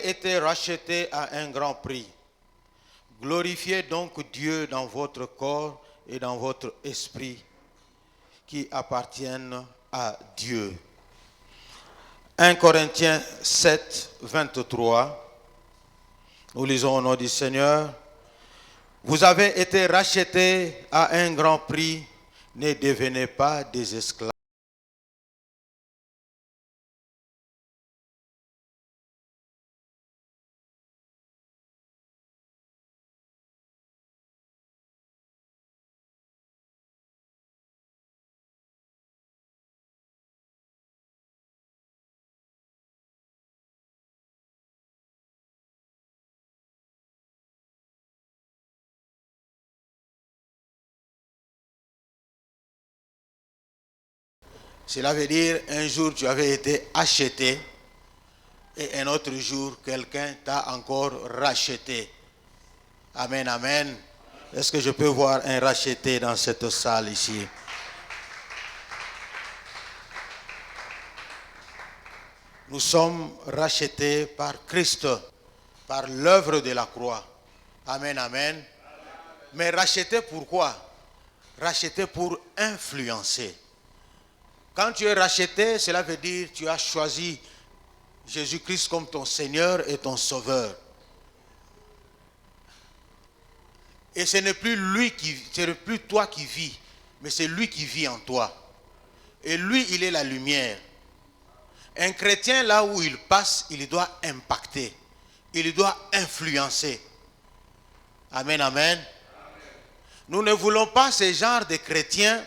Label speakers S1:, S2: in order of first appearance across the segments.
S1: avez été rachetés à un grand prix. Glorifiez donc Dieu dans votre corps et dans votre esprit qui appartiennent à Dieu. 1 Corinthiens 7, 23. Nous lisons au nom du Seigneur. Vous avez été rachetés à un grand prix. Ne devenez pas des esclaves. Cela veut dire un jour tu avais été acheté et un autre jour quelqu'un t'a encore racheté. Amen, amen. Est-ce que je peux voir un racheté dans cette salle ici? Nous sommes rachetés par Christ, par l'œuvre de la croix. Amen, amen. Mais rachetés pourquoi? Rachetés pour influencer. Quand tu es racheté, cela veut dire que tu as choisi Jésus-Christ comme ton Seigneur et ton Sauveur. Et ce n'est plus toi qui vis, mais c'est lui qui vit en toi. Et lui, il est la lumière. Un chrétien, là où il passe, il doit impacter. Il doit influencer. Amen, amen. Nous ne voulons pas ce genre de chrétiens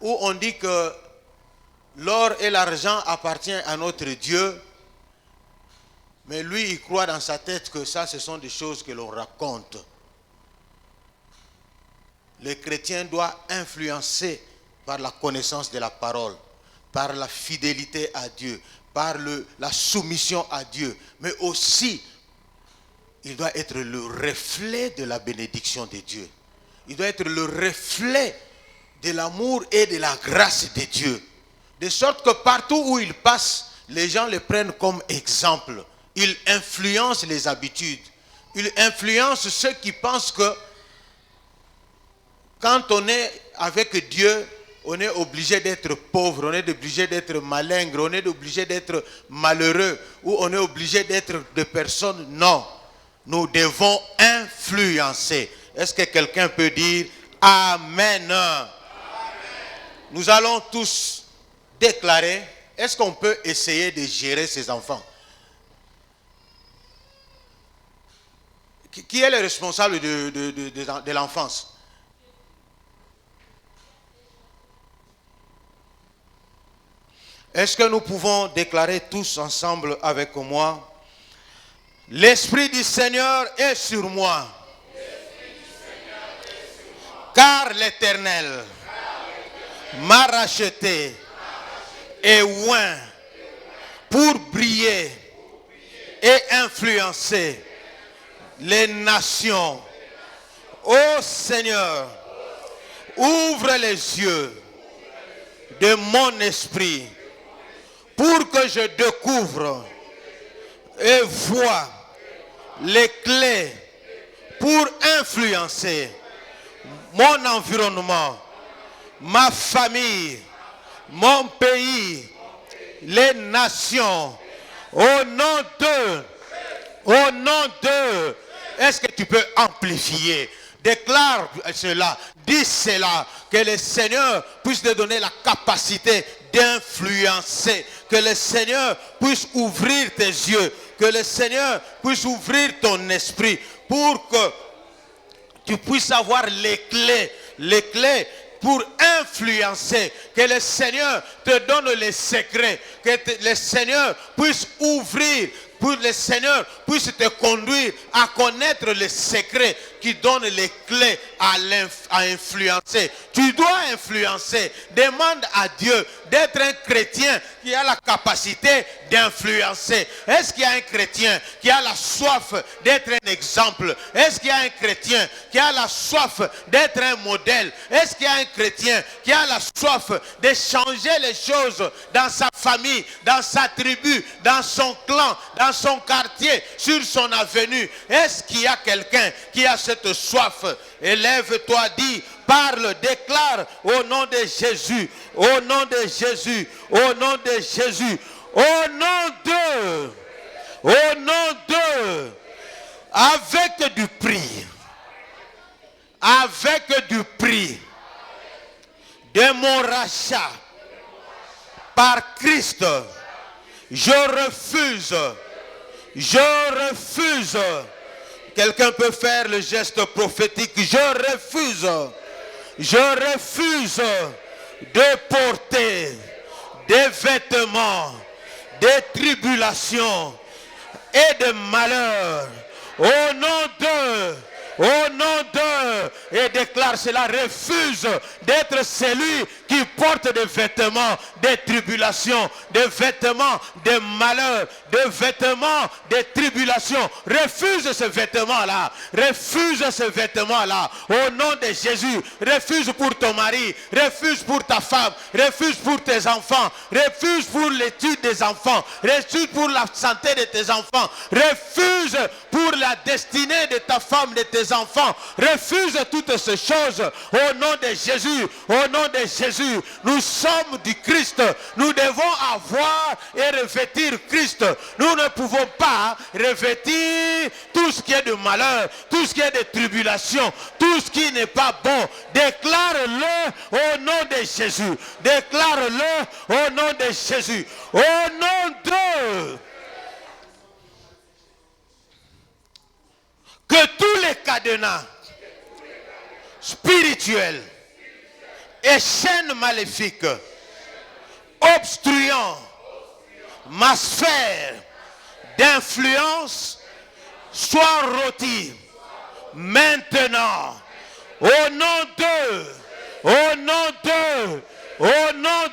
S1: où on dit que l'or et l'argent appartiennent à notre Dieu, mais lui, il croit dans sa tête que ça, ce sont des choses que l'on raconte. Le chrétien doit influencer par la connaissance de la parole, par la fidélité à Dieu, par la soumission à Dieu, mais aussi, il doit être le reflet de la bénédiction de Dieu. Il doit être le reflet de l'amour et de la grâce de Dieu. De sorte que partout où il passe, les gens le prennent comme exemple. Il influence les habitudes. Il influence ceux qui pensent que quand on est avec Dieu, on est obligé d'être pauvre, on est obligé d'être malingre, on est obligé d'être malheureux, ou on est obligé d'être des personnes. Non, nous devons influencer. Est-ce que quelqu'un peut dire Amen? Nous allons tous déclarer, est-ce qu'on peut essayer de gérer ces enfants? Qui est le responsable de l'enfance? Est-ce que nous pouvons déclarer tous ensemble avec moi? L'Esprit du Seigneur est sur moi. Car l'Éternel m'a racheté et oint pour briller et influencer les nations. Ô Seigneur, ouvre les yeux de mon esprit pour que je découvre et vois les clés pour influencer mon environnement, ma famille, mon pays, les nations. Au nom de, est-ce que tu peux amplifier? Déclare cela, dis cela, que le Seigneur puisse te donner la capacité d'influencer, que le Seigneur puisse ouvrir tes yeux, que le Seigneur puisse ouvrir ton esprit pour que tu puisses avoir les clés pour influencer, que le Seigneur te donne les secrets, que le Seigneur puisse ouvrir pour le Seigneur puisse te conduire à connaître les secrets qui donnent les clés à influencer. Tu dois influencer. Demande à Dieu d'être un chrétien qui a la capacité d'influencer. Est-ce qu'il y a un chrétien qui a la soif d'être un exemple? Est-ce qu'il y a un chrétien qui a la soif d'être un modèle? Est-ce qu'il y a un chrétien qui a la soif de changer les choses dans sa famille, dans sa tribu, dans son clan, dans son quartier, sur son avenue? Est-ce qu'il y a quelqu'un qui a cette soif? Élève-toi, dis, parle, déclare au nom de Jésus, au nom de Jésus, au nom de Jésus, au nom de, avec du prix, de mon rachat par Christ, je refuse. Quelqu'un peut faire le geste prophétique. Je refuse de porter des vêtements, des tribulations et de malheurs. Au nom de, et déclare cela, refuse d'être celui qui porte des vêtements des tribulations, des vêtements de malheur, des vêtements de tribulations. Refuse ce vêtement-là. Refuse ce vêtement-là. Au nom de Jésus, refuse pour ton mari, refuse pour ta femme, refuse pour tes enfants, refuse pour l'étude des enfants, refuse pour la santé de tes enfants, refuse pour la destinée de ta femme, de tes enfants. Refuse toutes ces choses au nom de Jésus. Au nom de Jésus, nous sommes du Christ. Nous devons avoir et revêtir Christ. Nous ne pouvons pas revêtir tout ce qui est de malheur, tout ce qui est de tribulation, tout ce qui n'est pas bon. Déclare-le au nom de Jésus. Déclare-le au nom de Jésus. Au nom de... Que tous les cadenas spirituels et chaînes maléfiques obstruant ma sphère d'influence soient rôtis maintenant. Au nom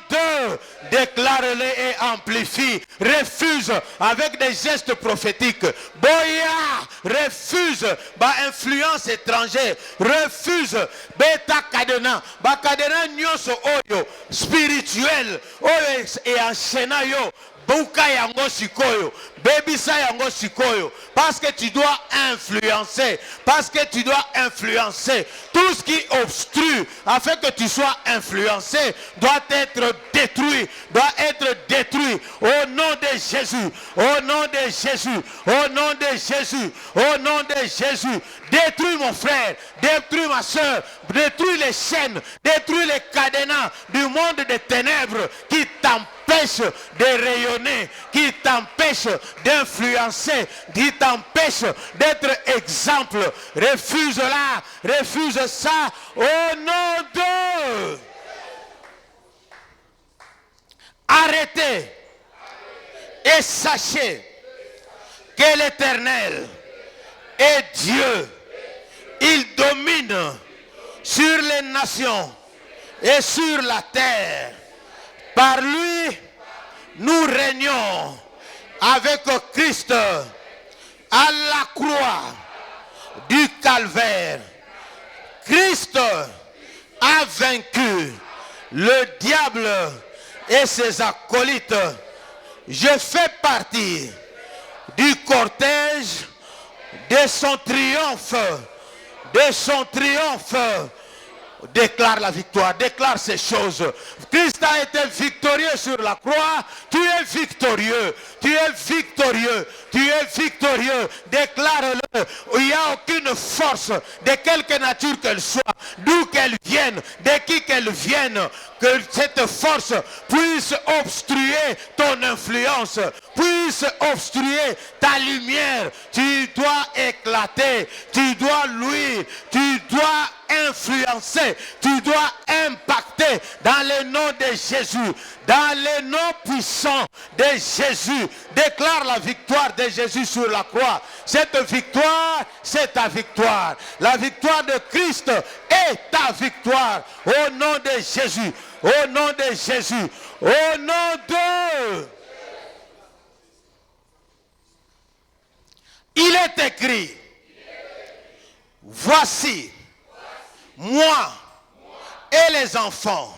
S1: de, déclare-le et amplifie. Refuse avec des gestes prophétiques. Boya, refuse ba influence étrangère. Refuse beta kadena. Ba kadena nyoso oyo spirituel oyo et enchaîna yo. Bouka yango sikoyo, bebisa yango sikoyo, parce que tu dois influencer, tout ce qui obstrue afin que tu sois influencé doit être détruit, au nom de Jésus, au nom de Jésus, au nom de Jésus, au nom de Jésus. Détruis mon frère, détruis ma soeur, détruis les chaînes, détruis les cadenas du monde des ténèbres qui t'empêchent de rayonner, qui t'empêchent d'influencer, qui t'empêchent d'être exemple. Refuse-la, refuse ça au nom de... Arrêtez et sachez que l'Éternel est Dieu. Il domine sur les nations et sur la terre. Par lui, nous régnons avec Christ à la croix du calvaire. Christ a vaincu le diable et ses acolytes. Je fais partie du cortège de son triomphe. Déclare la victoire, déclare ces choses. Christ a été victorieux sur la croix. Tu es victorieux, tu es victorieux, tu es victorieux. Déclare-le. Il n'y a aucune force de quelque nature qu'elle soit, d'où qu'elle vienne, de qui qu'elle vienne, que cette force puisse obstruer ton influence, puisse puisse obstruer ta lumière. Tu dois éclater, tu dois luire, tu dois influencer, tu dois impacter dans le nom de Jésus, dans le nom puissant de Jésus. Déclare la victoire de Jésus sur la croix. Cette victoire, c'est ta victoire. La victoire de Christ est ta victoire. Au nom de Jésus, au nom de Jésus, au nom de... Il est écrit, voici, moi et les enfants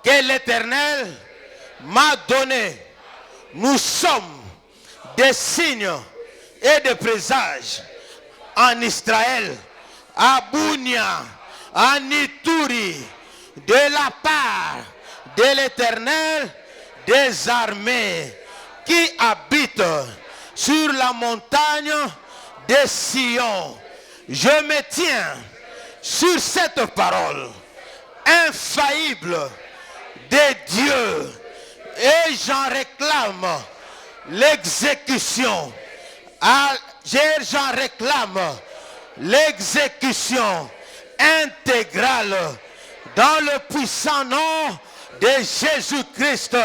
S1: que l'Éternel m'a donnés, nous sommes des signes et des présages en Israël, à Bounia, en Ituri, de la part de l'Éternel des armées qui habite sur la montagne de Sion. Je me tiens sur cette parole infaillible de Dieu et j'en réclame l'exécution. J'en réclame l'exécution intégrale dans le puissant nom de Jésus-Christ.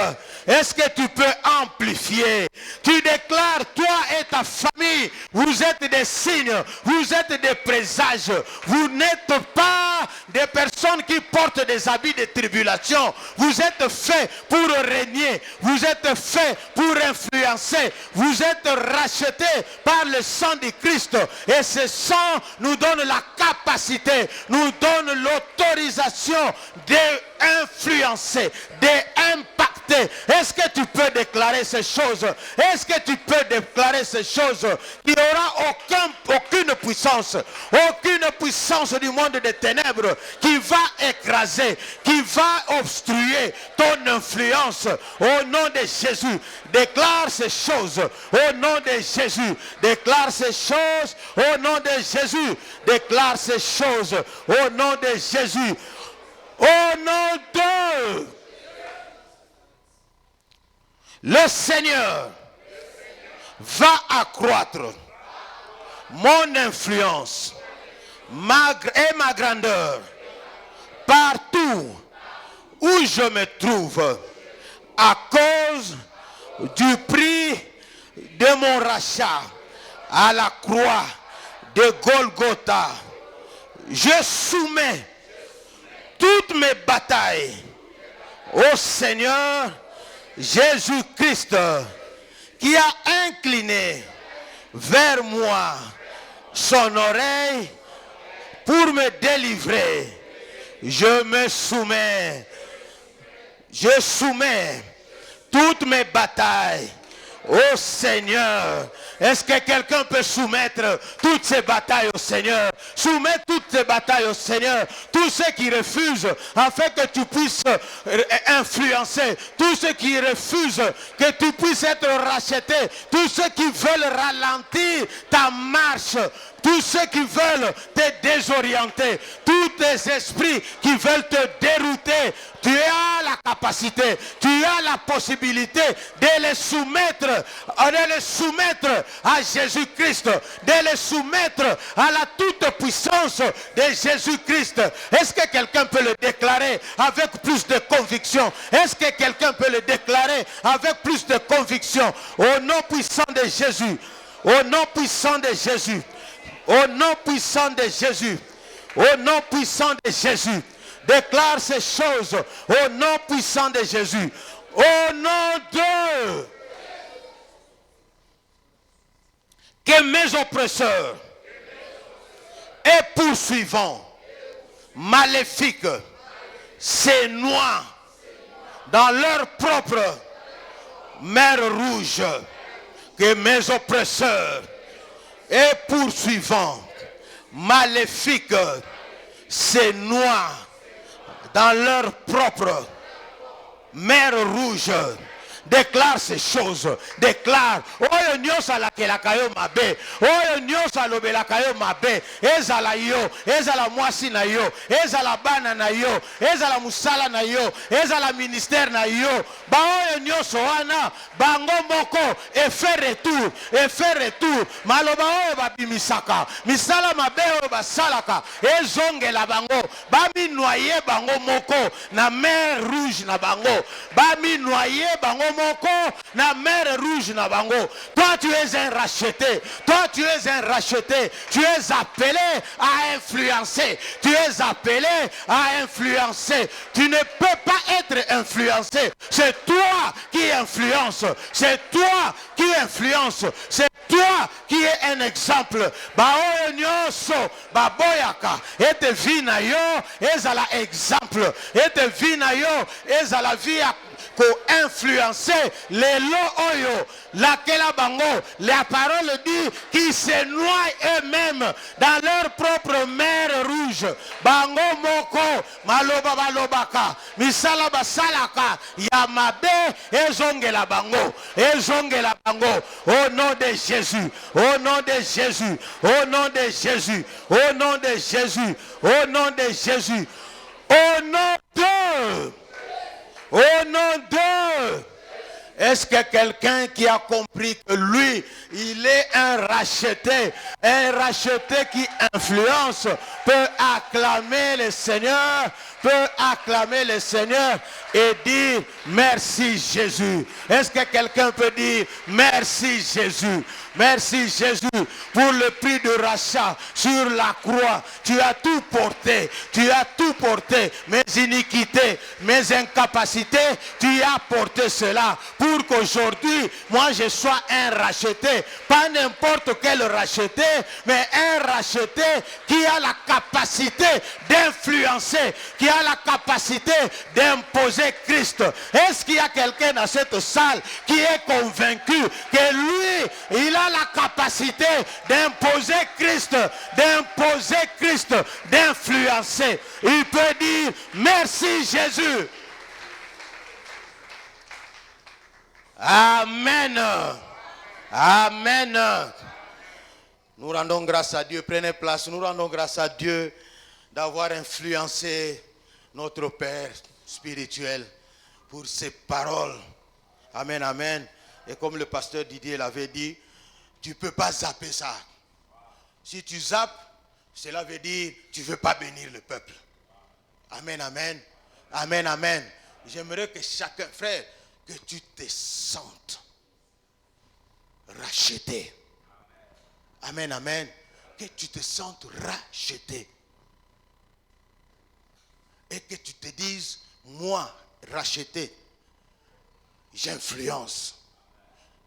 S1: Est-ce que tu peux amplifier? Tu déclares, toi et ta famille, vous êtes des signes, vous êtes des présages. Vous n'êtes pas des personnes qui portent des habits de tribulation. Vous êtes faits pour régner. Vous êtes faits pour influencer. Vous êtes rachetés par le sang de Christ. Et ce sang nous donne la capacité, nous donne l'autorisation d'influencer, d'impacter. Est-ce que tu peux déclarer ces choses? Est-ce que tu peux déclarer ces choses? Il n'y aura aucune puissance du monde des ténèbres qui va écraser, qui va obstruer ton influence. Au nom de Jésus, déclare ces choses. Au nom de Jésus, déclare ces choses. Au nom de Jésus, déclare ces choses. Au nom de Jésus. Au nom de... Le Seigneur va accroître mon influence et ma grandeur partout où je me trouve à cause du prix de mon rachat à la croix de Golgotha. Je soumets toutes mes batailles au Seigneur Jésus-Christ, qui a incliné vers moi son oreille pour me délivrer. Je me soumets. Je soumets toutes mes batailles au Seigneur. Est-ce que quelqu'un peut soumettre toutes ces batailles au Seigneur? Soumets toutes ces batailles au Seigneur. Tous ceux qui refusent afin que tu puisses influencer. Tous ceux qui refusent que tu puisses être racheté. Tous ceux qui veulent ralentir ta marche. Tous ceux qui veulent te désorienter. Tous tes esprits qui veulent te dérouter. Tu as la capacité, tu as la possibilité de les soumettre à Jésus-Christ, de les soumettre à la toute-puissance de Jésus-Christ. Est-ce que quelqu'un peut le déclarer avec plus de conviction? Est-ce que quelqu'un peut le déclarer avec plus de conviction? Au nom puissant de Jésus, au nom puissant de Jésus, au nom puissant de Jésus, au nom puissant de Jésus. Déclare ces choses au nom puissant de Jésus. Au nom de... Que mes oppresseurs et poursuivants maléfiques se noient dans leur propre mer rouge. Que mes oppresseurs et poursuivants maléfiques se noient dans leur propre mer rouge. déclare ces choses. Déclare. Oyo nyonso alakelaka yo mabe. Oyo nyonso alobelaka yo mabe. Ezala yo, ezala mwasi na yo, ezala bana na yo, ezala musala na yo, ezala ministère na yo. Ba oyo nyonso wana bango moko effet retour. Maloba oyo babimisaka. Misala mabe oyo basalaka ezongela bango. Bami noyer bango moko na mer rouge na bango. Bami noyer bango moko na mer rouge na bango. Toi tu es un racheté. Toi tu es un racheté. Tu es appelé à influencer. Tu es appelé à influencer. Tu ne peux pas être influencé. C'est toi qui influence. C'est toi qui influence. C'est toi qui es un exemple. Baoyo nyonso baboyaka ete vie na yo ezala exemple. Ete vie na yo ezala vie pour influencer les lots oyo laquelle bango. La parole dit qu'ils se noient eux-mêmes dans leur propre mer rouge. Bango moko maloba balobaka misala basalaka yamabe ezongela bango au nom de Jésus, au nom de Jésus, au nom de Jésus, au nom de Jésus, au nom de Jésus, au nom de au nom de. Est-ce que quelqu'un qui a compris que lui, il est un racheté qui influence, peut acclamer le Seigneur, et dire merci Jésus? Est-ce que quelqu'un peut dire merci Jésus? Merci Jésus pour le prix de rachat sur la croix. Tu as tout porté, mes iniquités, mes incapacités, tu as porté cela pour qu'aujourd'hui, moi je sois un racheté. Pas n'importe quel racheté, mais un racheté qui a la capacité d'influencer, qui a la capacité d'imposer Christ. Est-ce qu'il y a quelqu'un dans cette salle qui est convaincu que lui, il a la capacité d'imposer Christ, d'influencer? Il peut dire merci Jésus. Amen. Amen. Nous rendons grâce à Dieu. Prenez place. Nous rendons grâce à Dieu d'avoir influencé notre Père spirituel pour ses paroles. Amen, amen. Et comme le pasteur Didier l'avait dit, tu ne peux pas zapper ça. Si tu zappes, cela veut dire que tu ne veux pas bénir le peuple. Amen, amen. Amen, amen. J'aimerais que chacun, frère, que tu te sentes racheté. Amen, amen. Que tu te sentes racheté. Et que tu te dises, moi, racheté, j'influence.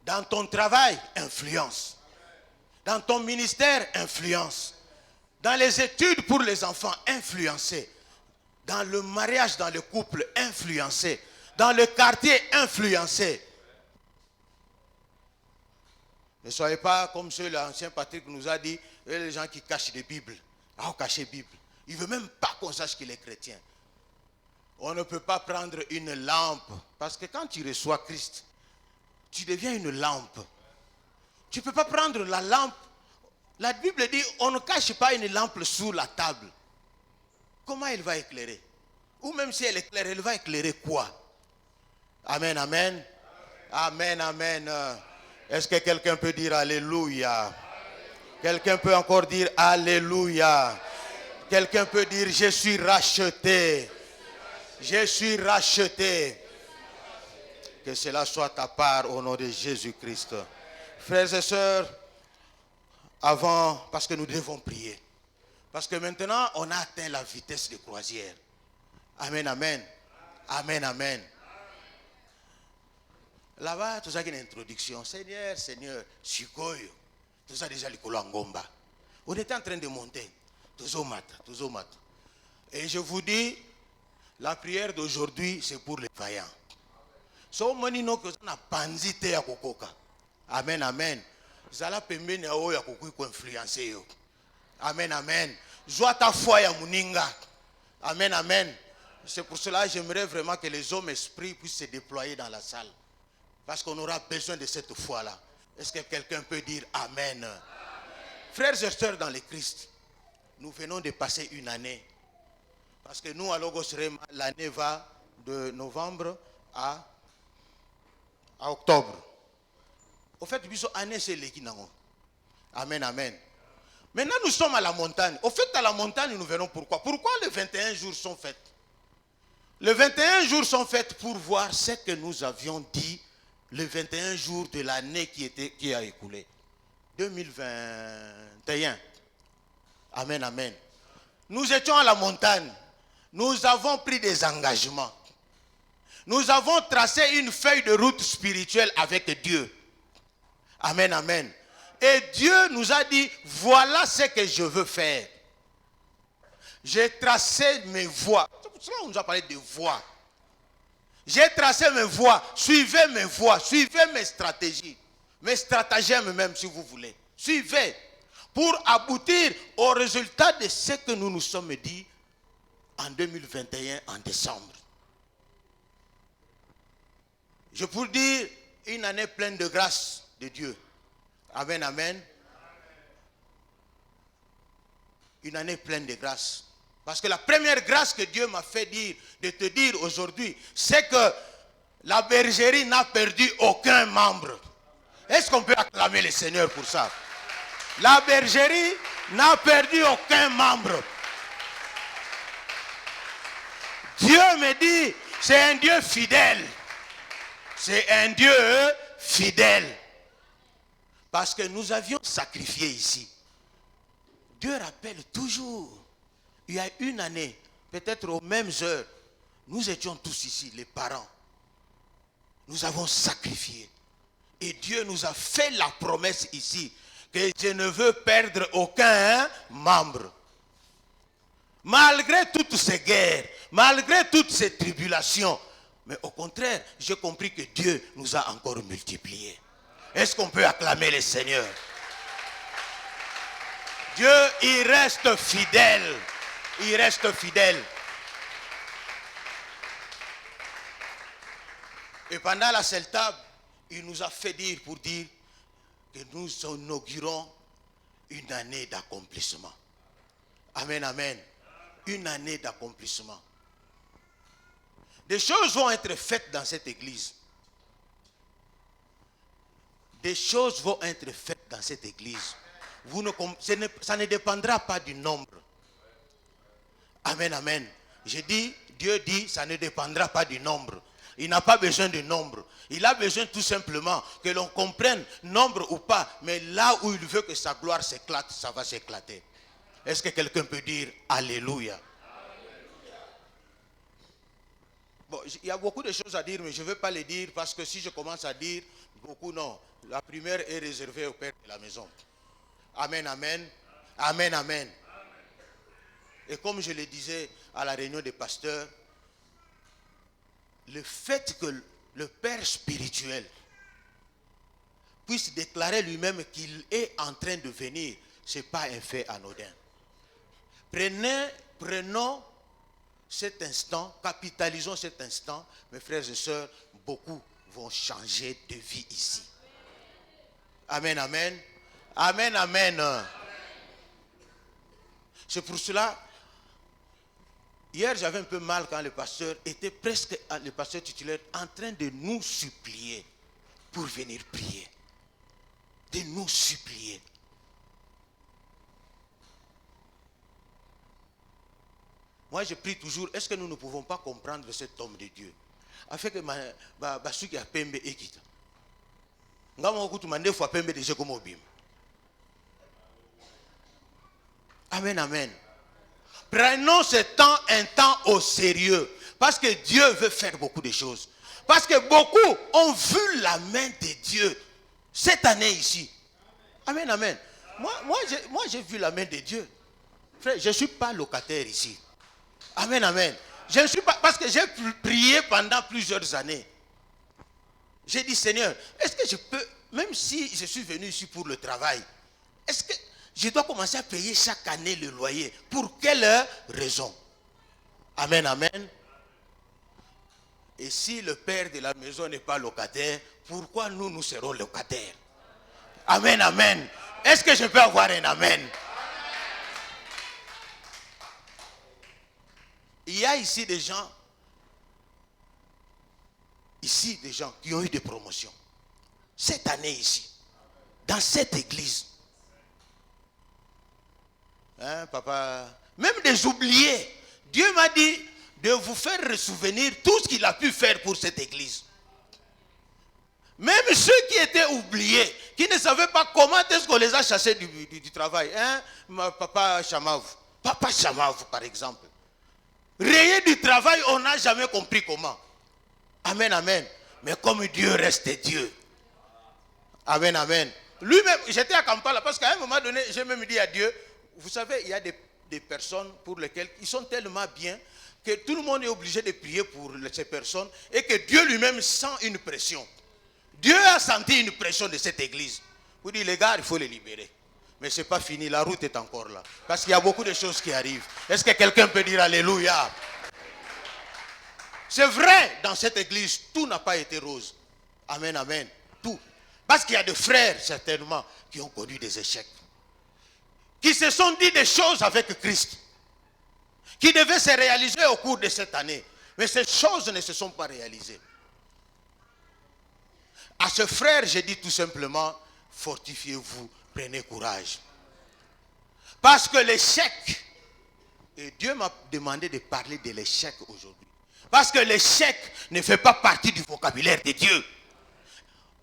S1: Dans ton travail, influence. Dans ton ministère, influence. Dans les études pour les enfants, influencer. Dans le mariage, dans le couple, influencer. Dans le quartier, influencer. Ne soyez pas comme ceux, l'ancien Patrick nous a dit, les gens qui cachent des Bibles. Ah, cacher Bible. Il ne veut même pas qu'on sache qu'il est chrétien. On ne peut pas prendre une lampe. Parce que quand tu reçois Christ, tu deviens une lampe. Tu ne peux pas prendre la lampe. La Bible dit, on ne cache pas une lampe sous la table. Comment elle va éclairer? Ou même si elle éclaire, elle va éclairer quoi? Amen, amen. Amen, amen. Est-ce que quelqu'un peut dire Alléluia? Quelqu'un peut encore dire Alléluia? Quelqu'un peut dire je suis racheté. Je suis racheté. Que cela soit ta part au nom de Jésus-Christ. Frères et sœurs, avant, parce que nous devons prier. Parce que maintenant, on a atteint la vitesse de croisière. Amen, amen. Amen, amen. Là-bas, tout ça qui est une introduction. Seigneur, Seigneur, Shikoyo. Tout ça déjà, l'Angomba. On était en train de monter. Et je vous dis, la prière d'aujourd'hui, c'est pour les vaillants. So monino que ça n'a pas nzité à kokoka. Amen, amen. Zala pembeni ya oyo ya kokui ko influencer yo. Amen, amen. Joie ta foi ya muninga. Amen, amen. C'est pour cela que j'aimerais vraiment que les hommes esprits puissent se déployer dans la salle. Parce qu'on aura besoin de cette foi-là. Est-ce que quelqu'un peut dire Amen? Frères et sœurs dans le Christ, nous venons de passer une année. Parce que nous, à Logos Rema, l'année va de novembre à octobre. Au fait, année, c'est l'équinango. Amen, amen. Maintenant, nous sommes à la montagne. Au fait, à la montagne, nous verrons pourquoi. Pourquoi les 21 jours sont faits? Les 21 jours sont faits pour voir ce que nous avions dit les 21 jours de l'année qui a écoulé. 2021. Amen, amen. Nous étions à la montagne. Nous avons pris des engagements. Nous avons tracé une feuille de route spirituelle avec Dieu. Amen, amen. Et Dieu nous a dit, voilà ce que je veux faire. J'ai tracé mes voies. C'est pour cela qu'on nous a parlé de voies. J'ai tracé mes voies. Suivez mes voies. Suivez mes stratégies. Mes stratagèmes même, si vous voulez. Suivez. Pour aboutir au résultat de ce que nous nous sommes dit en 2021, en décembre. Je peux dire une année pleine de grâce de Dieu. Amen, amen. Une année pleine de grâce. Parce que la première grâce que Dieu m'a fait dire, de te dire aujourd'hui, c'est que la bergerie n'a perdu aucun membre. Est-ce qu'on peut acclamer le Seigneur pour ça? La bergerie n'a perdu aucun membre. Dieu me dit, c'est un Dieu fidèle. C'est un Dieu fidèle. Parce que nous avions sacrifié ici. Dieu rappelle toujours. Il y a une année, peut-être aux mêmes heures, nous étions tous ici, les parents. Nous avons sacrifié. Et Dieu nous a fait la promesse ici que je ne veux perdre aucun membre. Malgré toutes ces guerres, malgré toutes ces tribulations, mais au contraire, j'ai compris que Dieu nous a encore multipliés. Est-ce qu'on peut acclamer le Seigneur? Dieu, il reste fidèle. Il reste fidèle. Et pendant la seule table, il nous a fait dire pour dire que nous inaugurons une année d'accomplissement. Amen, amen. Une année d'accomplissement. Des choses vont être faites dans cette église. Des choses vont être faites dans cette église. Ça ne dépendra pas du nombre. Amen, amen. Je dis, Dieu dit, ça ne dépendra pas du nombre. Il n'a pas besoin de nombre. Il a besoin tout simplement que l'on comprenne nombre ou pas. Mais là où il veut que sa gloire s'éclate, ça va s'éclater. Est-ce que quelqu'un peut dire Alléluia? Bon, il y a beaucoup de choses à dire, mais je ne veux pas les dire parce que si je commence à dire beaucoup, non. La primaire est réservée au père de la maison. Amen, amen. Amen, amen. Et comme je le disais à la réunion des pasteurs, le fait que le père spirituel puisse déclarer lui-même qu'il est en train de venir, ce n'est pas un fait anodin. Prenons cet instant, capitalisons cet instant, mes frères et sœurs, beaucoup vont changer de vie ici. Amen, amen. Amen, amen. C'est pour cela, hier j'avais un peu mal quand le pasteur était presque, le pasteur titulaire, en train de nous supplier pour venir prier. De nous supplier. Moi je prie toujours, est-ce que nous ne pouvons pas comprendre cet homme de Dieu? Afin que Basuki a pembe ekita. Amen, amen. Prenons ce temps, un temps au sérieux. Parce que Dieu veut faire beaucoup de choses. Parce que beaucoup ont vu la main de Dieu cette année ici. Amen, amen. Moi j'ai vu la main de Dieu. Frère, je ne suis pas locataire ici. Amen, amen. Je ne suis pas, parce que j'ai prié pendant plusieurs années. J'ai dit, Seigneur, est-ce que je peux, même si je suis venu ici pour le travail, est-ce que je dois commencer à payer chaque année le loyer? Pour quelle raison? Amen, amen. Et si le père de la maison n'est pas locataire, pourquoi nous serons locataires? Amen, amen. Est-ce que je peux avoir un amen? Il y a ici des gens qui ont eu des promotions. Cette année ici, dans cette église. Hein, papa? Même des oubliés. Dieu m'a dit de vous faire ressouvenir tout ce qu'il a pu faire pour cette église. Même ceux qui étaient oubliés, qui ne savaient pas comment est-ce qu'on les a chassés du travail. Hein? Papa Chamav, par exemple. Rayé du travail, on n'a jamais compris comment. Amen, amen. Mais comme Dieu reste Dieu. Amen, amen. Lui-même, j'étais à Kampala parce qu'à un moment donné, j'ai même dit à Dieu, vous savez, il y a des personnes pour lesquelles ils sont tellement bien que tout le monde est obligé de prier pour ces personnes et que Dieu lui-même sent une pression. Dieu a senti une pression de cette église. Vous dites, les gars, il faut les libérer. Mais ce n'est pas fini, la route est encore là. Parce qu'il y a beaucoup de choses qui arrivent. Est-ce que quelqu'un peut dire Alléluia? C'est vrai, dans cette église, tout n'a pas été rose. Amen, amen. Tout. Parce qu'il y a des frères, certainement, qui ont connu des échecs. Qui se sont dit des choses avec Christ. Qui devaient se réaliser au cours de cette année. Mais ces choses ne se sont pas réalisées. À ce frère, j'ai dit tout simplement, fortifiez-vous, prenez courage. Parce que l'échec, et Dieu m'a demandé de parler de l'échec aujourd'hui. Parce que l'échec ne fait pas partie du vocabulaire de Dieu.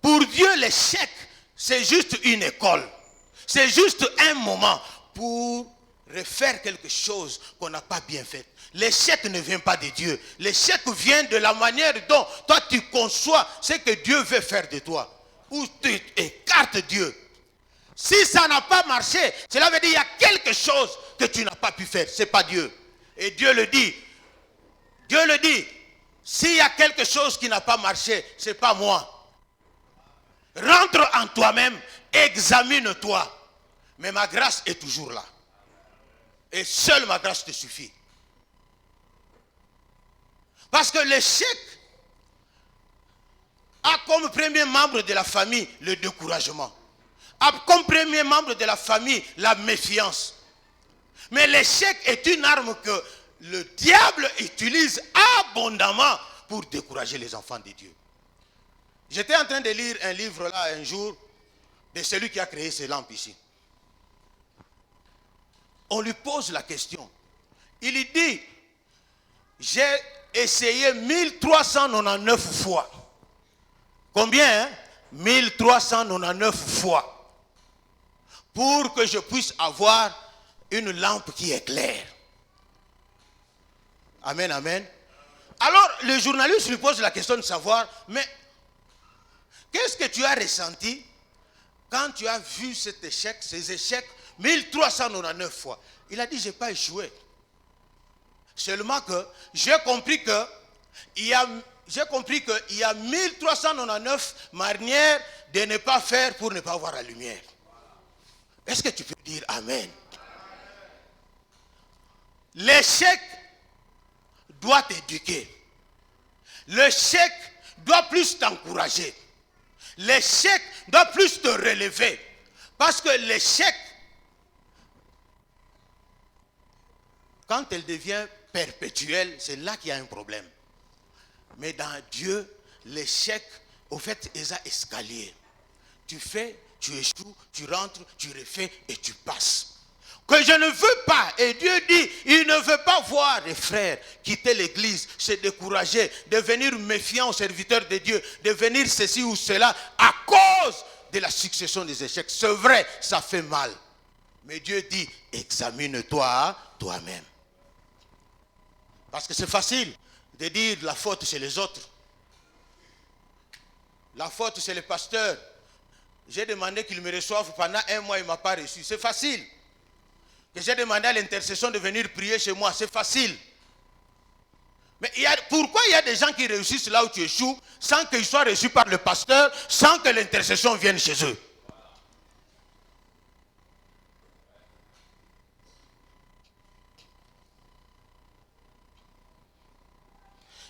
S1: Pour Dieu, l'échec, c'est juste une école. C'est juste un moment pour refaire quelque chose qu'on n'a pas bien fait. L'échec ne vient pas de Dieu. L'échec vient de la manière dont toi tu conçois ce que Dieu veut faire de toi. Ou tu écartes Dieu. Si ça n'a pas marché, cela veut dire qu'il y a quelque chose que tu n'as pas pu faire. Ce n'est pas Dieu. Et Dieu le dit. Dieu le dit. S'il y a quelque chose qui n'a pas marché, ce n'est pas moi. Rentre en toi-même, examine-toi. Mais ma grâce est toujours là. Et seule ma grâce te suffit. Parce que l'échec a comme premier membre de la famille le découragement. A comme premier membre de la famille la méfiance. Mais l'échec est une arme que le diable utilise abondamment pour décourager les enfants de Dieu. J'étais en train de lire un livre là un jour de celui qui a créé ces lampes ici. On lui pose la question. Il lui dit, j'ai essayé 1399 fois. Combien? Hein? 1399 fois. Pour que je puisse avoir une lampe qui éclaire. Amen, amen. Alors, le journaliste lui pose la question de savoir, mais qu'est-ce que tu as ressenti quand tu as vu cet échec, ces échecs 1399 fois? Il a dit, je n'ai pas échoué. Seulement que j'ai compris qu'il y a 1399 manières de ne pas faire pour ne pas avoir la lumière. Est-ce que tu peux dire Amen? L'échec doit t'éduquer. L'échec doit plus t'encourager. L'échec doit plus te relever. Parce que l'échec, quand elle devient perpétuelle, c'est là qu'il y a un problème. Mais dans Dieu, l'échec, au fait, est un escalier. Tu fais, tu échoues, tu rentres, tu refais et tu passes. Que je ne veux pas, et Dieu dit, il ne veut pas voir les frères quitter l'église, se décourager, devenir méfiants aux serviteurs de Dieu, devenir ceci ou cela à cause de la succession des échecs. C'est vrai, ça fait mal. Mais Dieu dit, examine-toi toi-même. Parce que c'est facile de dire la faute c'est les autres. La faute c'est le pasteur. J'ai demandé qu'il me reçoive pendant un mois, il ne m'a pas reçu. C'est facile. Que j'ai demandé à l'intercession de venir prier chez moi, c'est facile. Mais pourquoi il y a des gens qui réussissent là où tu échoues sans qu'ils soient reçus par le pasteur, sans que l'intercession vienne chez eux?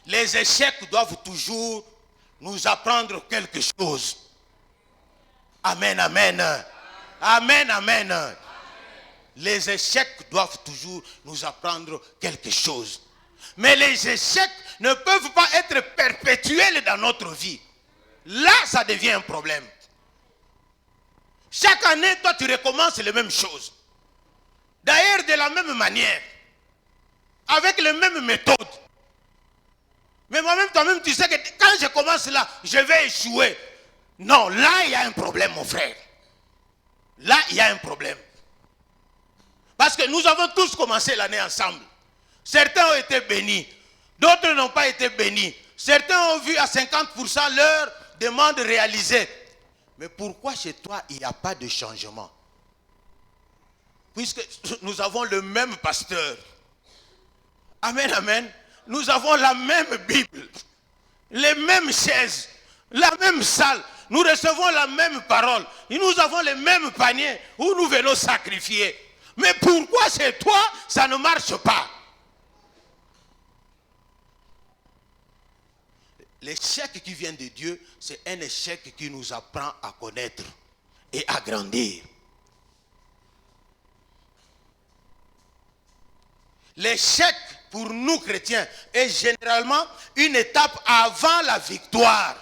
S1: Les échecs doivent toujours nous apprendre quelque chose. Amen, amen. Amen, amen. Les échecs doivent toujours nous apprendre quelque chose. Mais les échecs ne peuvent pas être perpétuels dans notre vie. Là, ça devient un problème. Chaque année, toi, tu recommences les mêmes choses. D'ailleurs, de la même manière. Avec les mêmes méthodes. Mais moi-même, toi-même, tu sais que quand je commence là, je vais échouer. Non, là, il y a un problème, mon frère. Là, il y a un problème. Parce que nous avons tous commencé l'année ensemble. Certains ont été bénis. D'autres n'ont pas été bénis. Certains ont vu à 50% leur demande réalisée. Mais pourquoi chez toi, il n'y a pas de changement? Puisque nous avons le même pasteur. Amen, amen. Nous avons la même Bible. Les mêmes chaises. La même salle. Nous recevons la même parole. Et nous avons les mêmes paniers où nous venons sacrifier. Mais pourquoi chez toi, ça ne marche pas? L'échec qui vient de Dieu, c'est un échec qui nous apprend à connaître et à grandir. L'échec pour nous chrétiens est généralement une étape avant la victoire.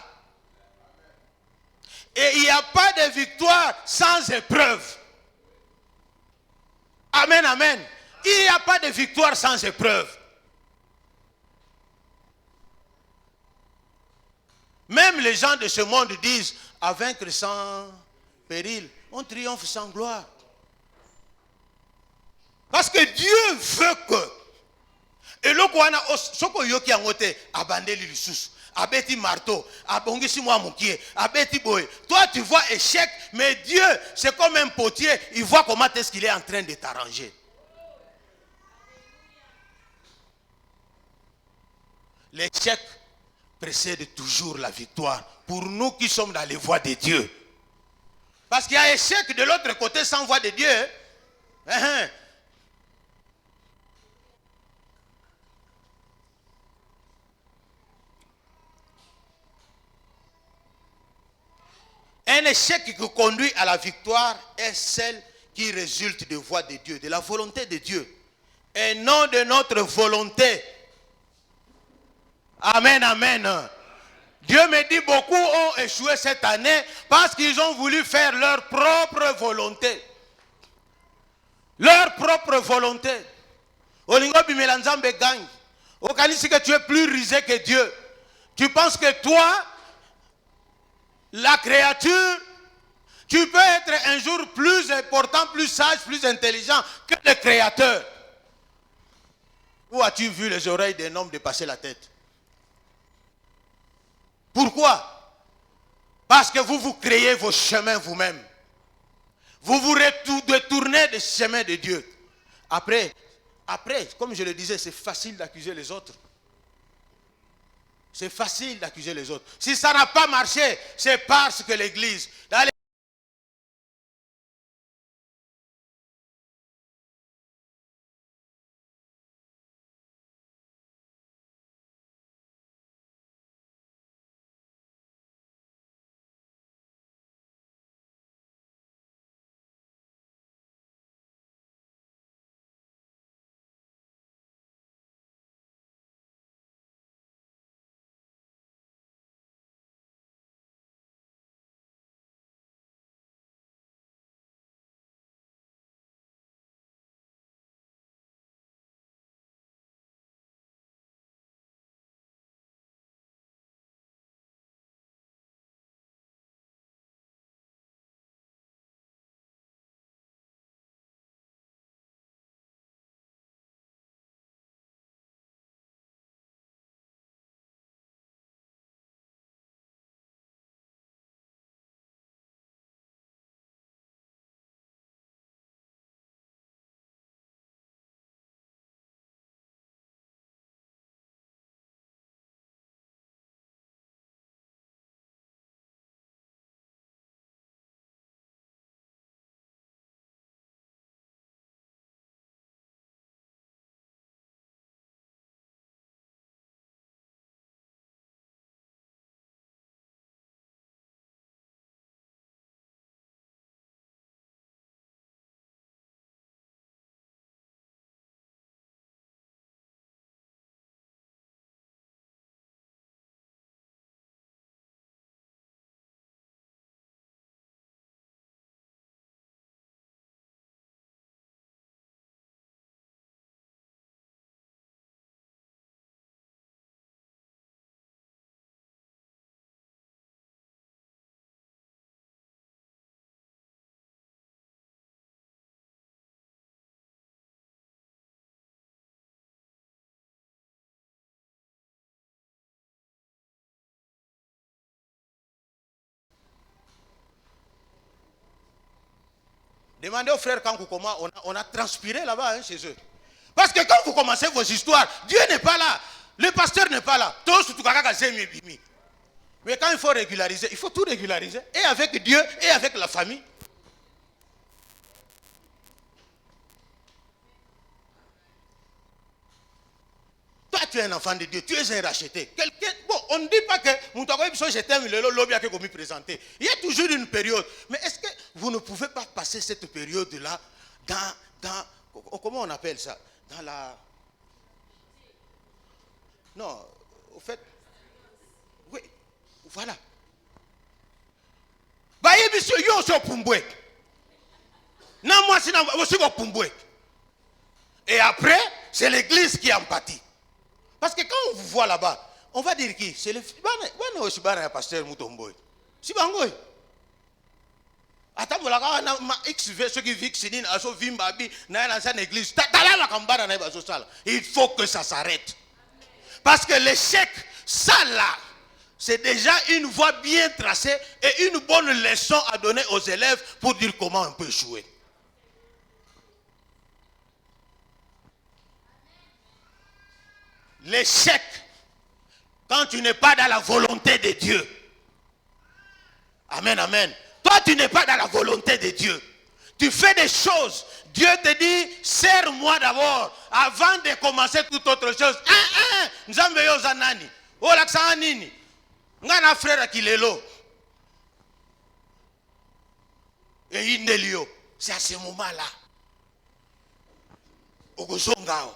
S1: Et il n'y a pas de victoire sans épreuve. Amen, amen. Il n'y a pas de victoire sans épreuve. Même les gens de ce monde disent, à vaincre sans péril, on triomphe sans gloire. Parce que Dieu veut que. Et le kouana soko yoki angote abandeli lisusu, abeti marteau, abongisi moi moukié, abeti boy. Toi tu vois échec, mais Dieu c'est comme un potier, il voit comment est-ce qu'il est en train de t'arranger. L'échec précède toujours la victoire pour nous qui sommes dans les voies de Dieu. Parce qu'il y a échec de l'autre côté sans voie de Dieu. Un échec qui conduit à la victoire est celle qui résulte des voies de Dieu, de la volonté de Dieu, et non de notre volonté. Amen, amen. Dieu me dit, beaucoup ont échoué cette année parce qu'ils ont voulu faire leur propre volonté. Leur propre volonté. Olingo bimelanzambe gagne. Okanisi que tu es plus rusé que Dieu. Tu penses que toi, la créature, tu peux être un jour plus important, plus sage, plus intelligent que le Créateur. Où as-tu vu les oreilles d'un homme dépasser la tête? Pourquoi? Parce que vous vous créez vos chemins vous-même. Vous vous détournez des chemins de Dieu. Après, comme je le disais, c'est facile d'accuser les autres. C'est facile d'accuser les autres. Si ça n'a pas marché, c'est parce que l'Église, Demandez aux frères quand on a transpiré là-bas chez eux. Parce que quand vous commencez vos histoires, Dieu n'est pas là. Le pasteur n'est pas là. Mais quand il faut régulariser, il faut tout régulariser. Et avec Dieu, et avec la famille. Toi, tu es un enfant de Dieu, tu es un racheté. Bon, on ne dit pas que je t'aime, le lobby a commis présenté. Il y a toujours une période. Mais est-ce que vous ne pouvez pas passer cette période-là dans comment on appelle ça? Dans la... Non, au fait... Oui, voilà. Et après, c'est l'église qui en pâtit. Parce que quand on vous voit là-bas, on va dire qui? C'est le pasteur Mutomboy. Si bangoy. Attends, voilà, il faut que ça s'arrête. Parce que l'échec, ça là, c'est déjà une voie bien tracée et une bonne leçon à donner aux élèves pour dire comment on peut jouer. L'échec, quand tu n'es pas dans la volonté de Dieu. Amen, amen. Toi, tu n'es pas dans la volonté de Dieu. Tu fais des choses. Dieu te dit, serre-moi d'abord avant de commencer toute autre chose. Nzambe zanani. O laksana nini. Ngana frère kilelo. Et indelio. C'est à ce moment-là. Ogozongao.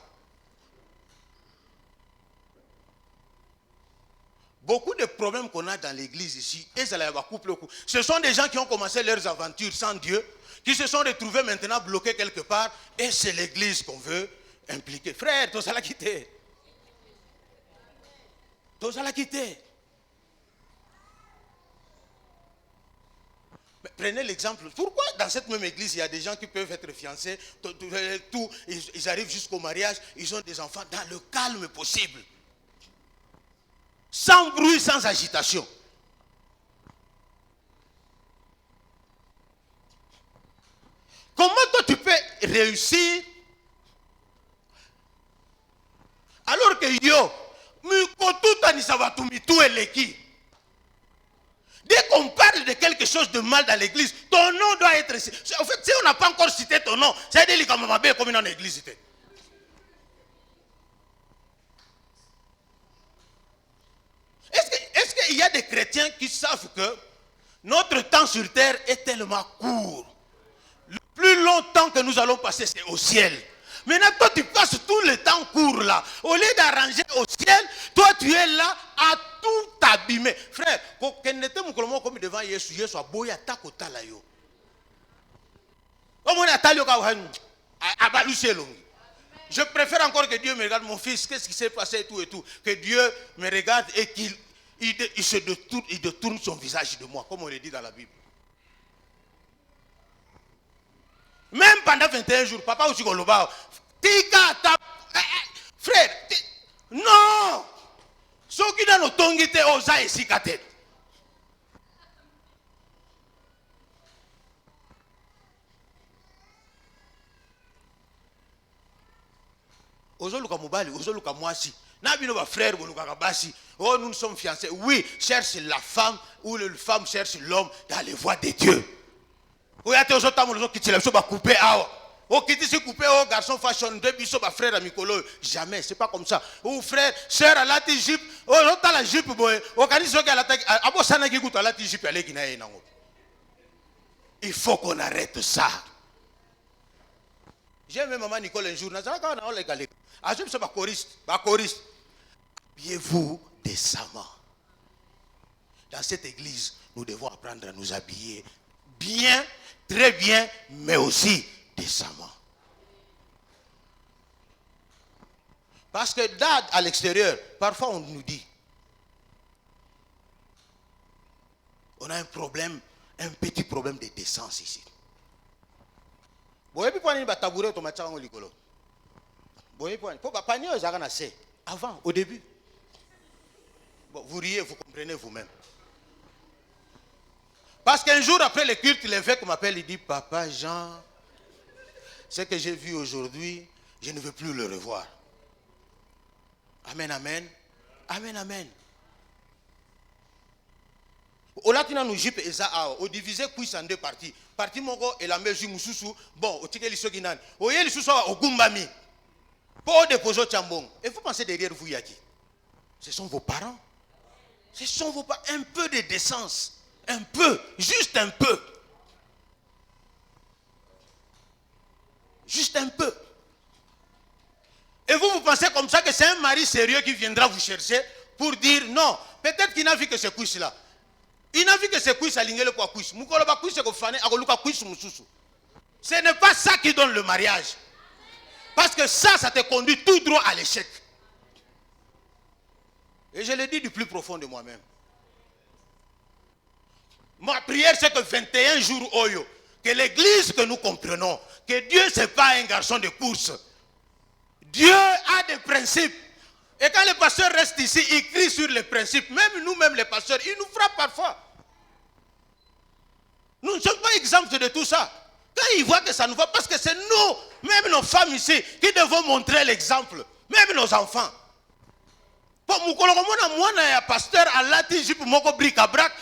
S1: Beaucoup de problèmes qu'on a dans l'église ici, ce sont des gens qui ont commencé leurs aventures sans Dieu, qui se sont retrouvés maintenant bloqués quelque part, et c'est l'église qu'on veut impliquer. Frère, tu vas quitter. Tu vas quitter. Prenez l'exemple. Pourquoi dans cette même église, il y a des gens qui peuvent être fiancés, ils arrivent jusqu'au mariage, ils ont des enfants dans le calme possible. Sans bruit, sans agitation. Comment toi tu peux réussir alors que yo, dès qu'on parle de quelque chose de mal dans l'église, ton nom doit être... En fait, si on n'a pas encore cité ton nom, ça veut dire que comme dans l'église. Est-ce qu'il y a des chrétiens qui savent que notre temps sur terre est tellement court? Le plus long temps que nous allons passer, c'est au ciel. Maintenant, toi, tu passes tout le temps court là. Au lieu d'arranger au ciel, toi, tu es là à tout abîmer. Frère, comme devant Jésus, Jésus a boya takota la yo. Je préfère encore que Dieu me regarde, mon fils, qu'est-ce qui s'est passé et tout. Que Dieu me regarde et qu'il détourne son visage de moi, comme on le dit dans la Bible. Même pendant 21 jours, papa aussi Goloba, frère, non! Ce qui n'a pas tongite osa et sikate. Ozoluka mobali, ozoluka mwasi. Nabino ba frère boluka basi. Oh, nous sommes fiancés. Oui, cherche la femme ou la femme cherche l'homme dans les voies de Dieu. Oyate ozotamu lozo kitila so ba couper awa. O kiti se couper au garçon fashion de biso ba frère amikolo. Jamais, c'est pas comme ça. Ou frère, sœur à la jupe, oh l'autre la jupe boy. O kani so la abo sana ki kuta la jupe ale kina ye nango. Il faut qu'on arrête ça. J'ai même maman Nicole un jour, nazalaka na ole galé. A je me ba choriste. Habillez-vous décemment. Dans cette église, nous devons apprendre à nous habiller bien, très bien, mais aussi décemment. Parce que là, à l'extérieur, parfois on nous dit, on a un problème, un petit problème de décence ici. Avant, au début. Bon, vous riez, vous comprenez vous-même. Parce qu'un jour après le culte, l'évêque m'appelle, il dit, Papa Jean, ce que j'ai vu aujourd'hui, je ne veux plus le revoir. Amen, amen. Amen, amen. Au latina nous jupe eza ao, au divisé cuisse en deux parties. Partie moko et la mesure mususu, bon, au tike liso ginan. Au ye liso au gumbami. Pour déposer au chambon. Et vous pensez derrière vous yaki. Ce sont vos parents. Ce sont vos parents. Un peu de décence. Un peu. Juste un peu. Juste un peu. Et vous pensez comme ça que c'est un mari sérieux qui viendra vous chercher pour dire non. Peut-être qu'il n'a vu que ce cuisse-là. Il n'a vu que ce cuisse aligné le quoi cuisse. Ce n'est pas ça qui donne le mariage. Parce que ça te conduit tout droit à l'échec. Et je le dis du plus profond de moi-même. Ma prière, c'est que 21 jours, Oyo, que l'église que nous comprenons, que Dieu, ce n'est pas un garçon de course. Dieu a des principes. Et quand le pasteur reste ici, il crie sur les principes. Même nous-mêmes, les pasteurs, il nous frappe parfois. Nous ne sommes pas exempts de tout ça. Quand ils voient que ça nous va, parce que c'est nous, même nos femmes ici, qui devons montrer l'exemple. Même nos enfants. Pour mon pasteur à l'attige pour mon bric-à-brac,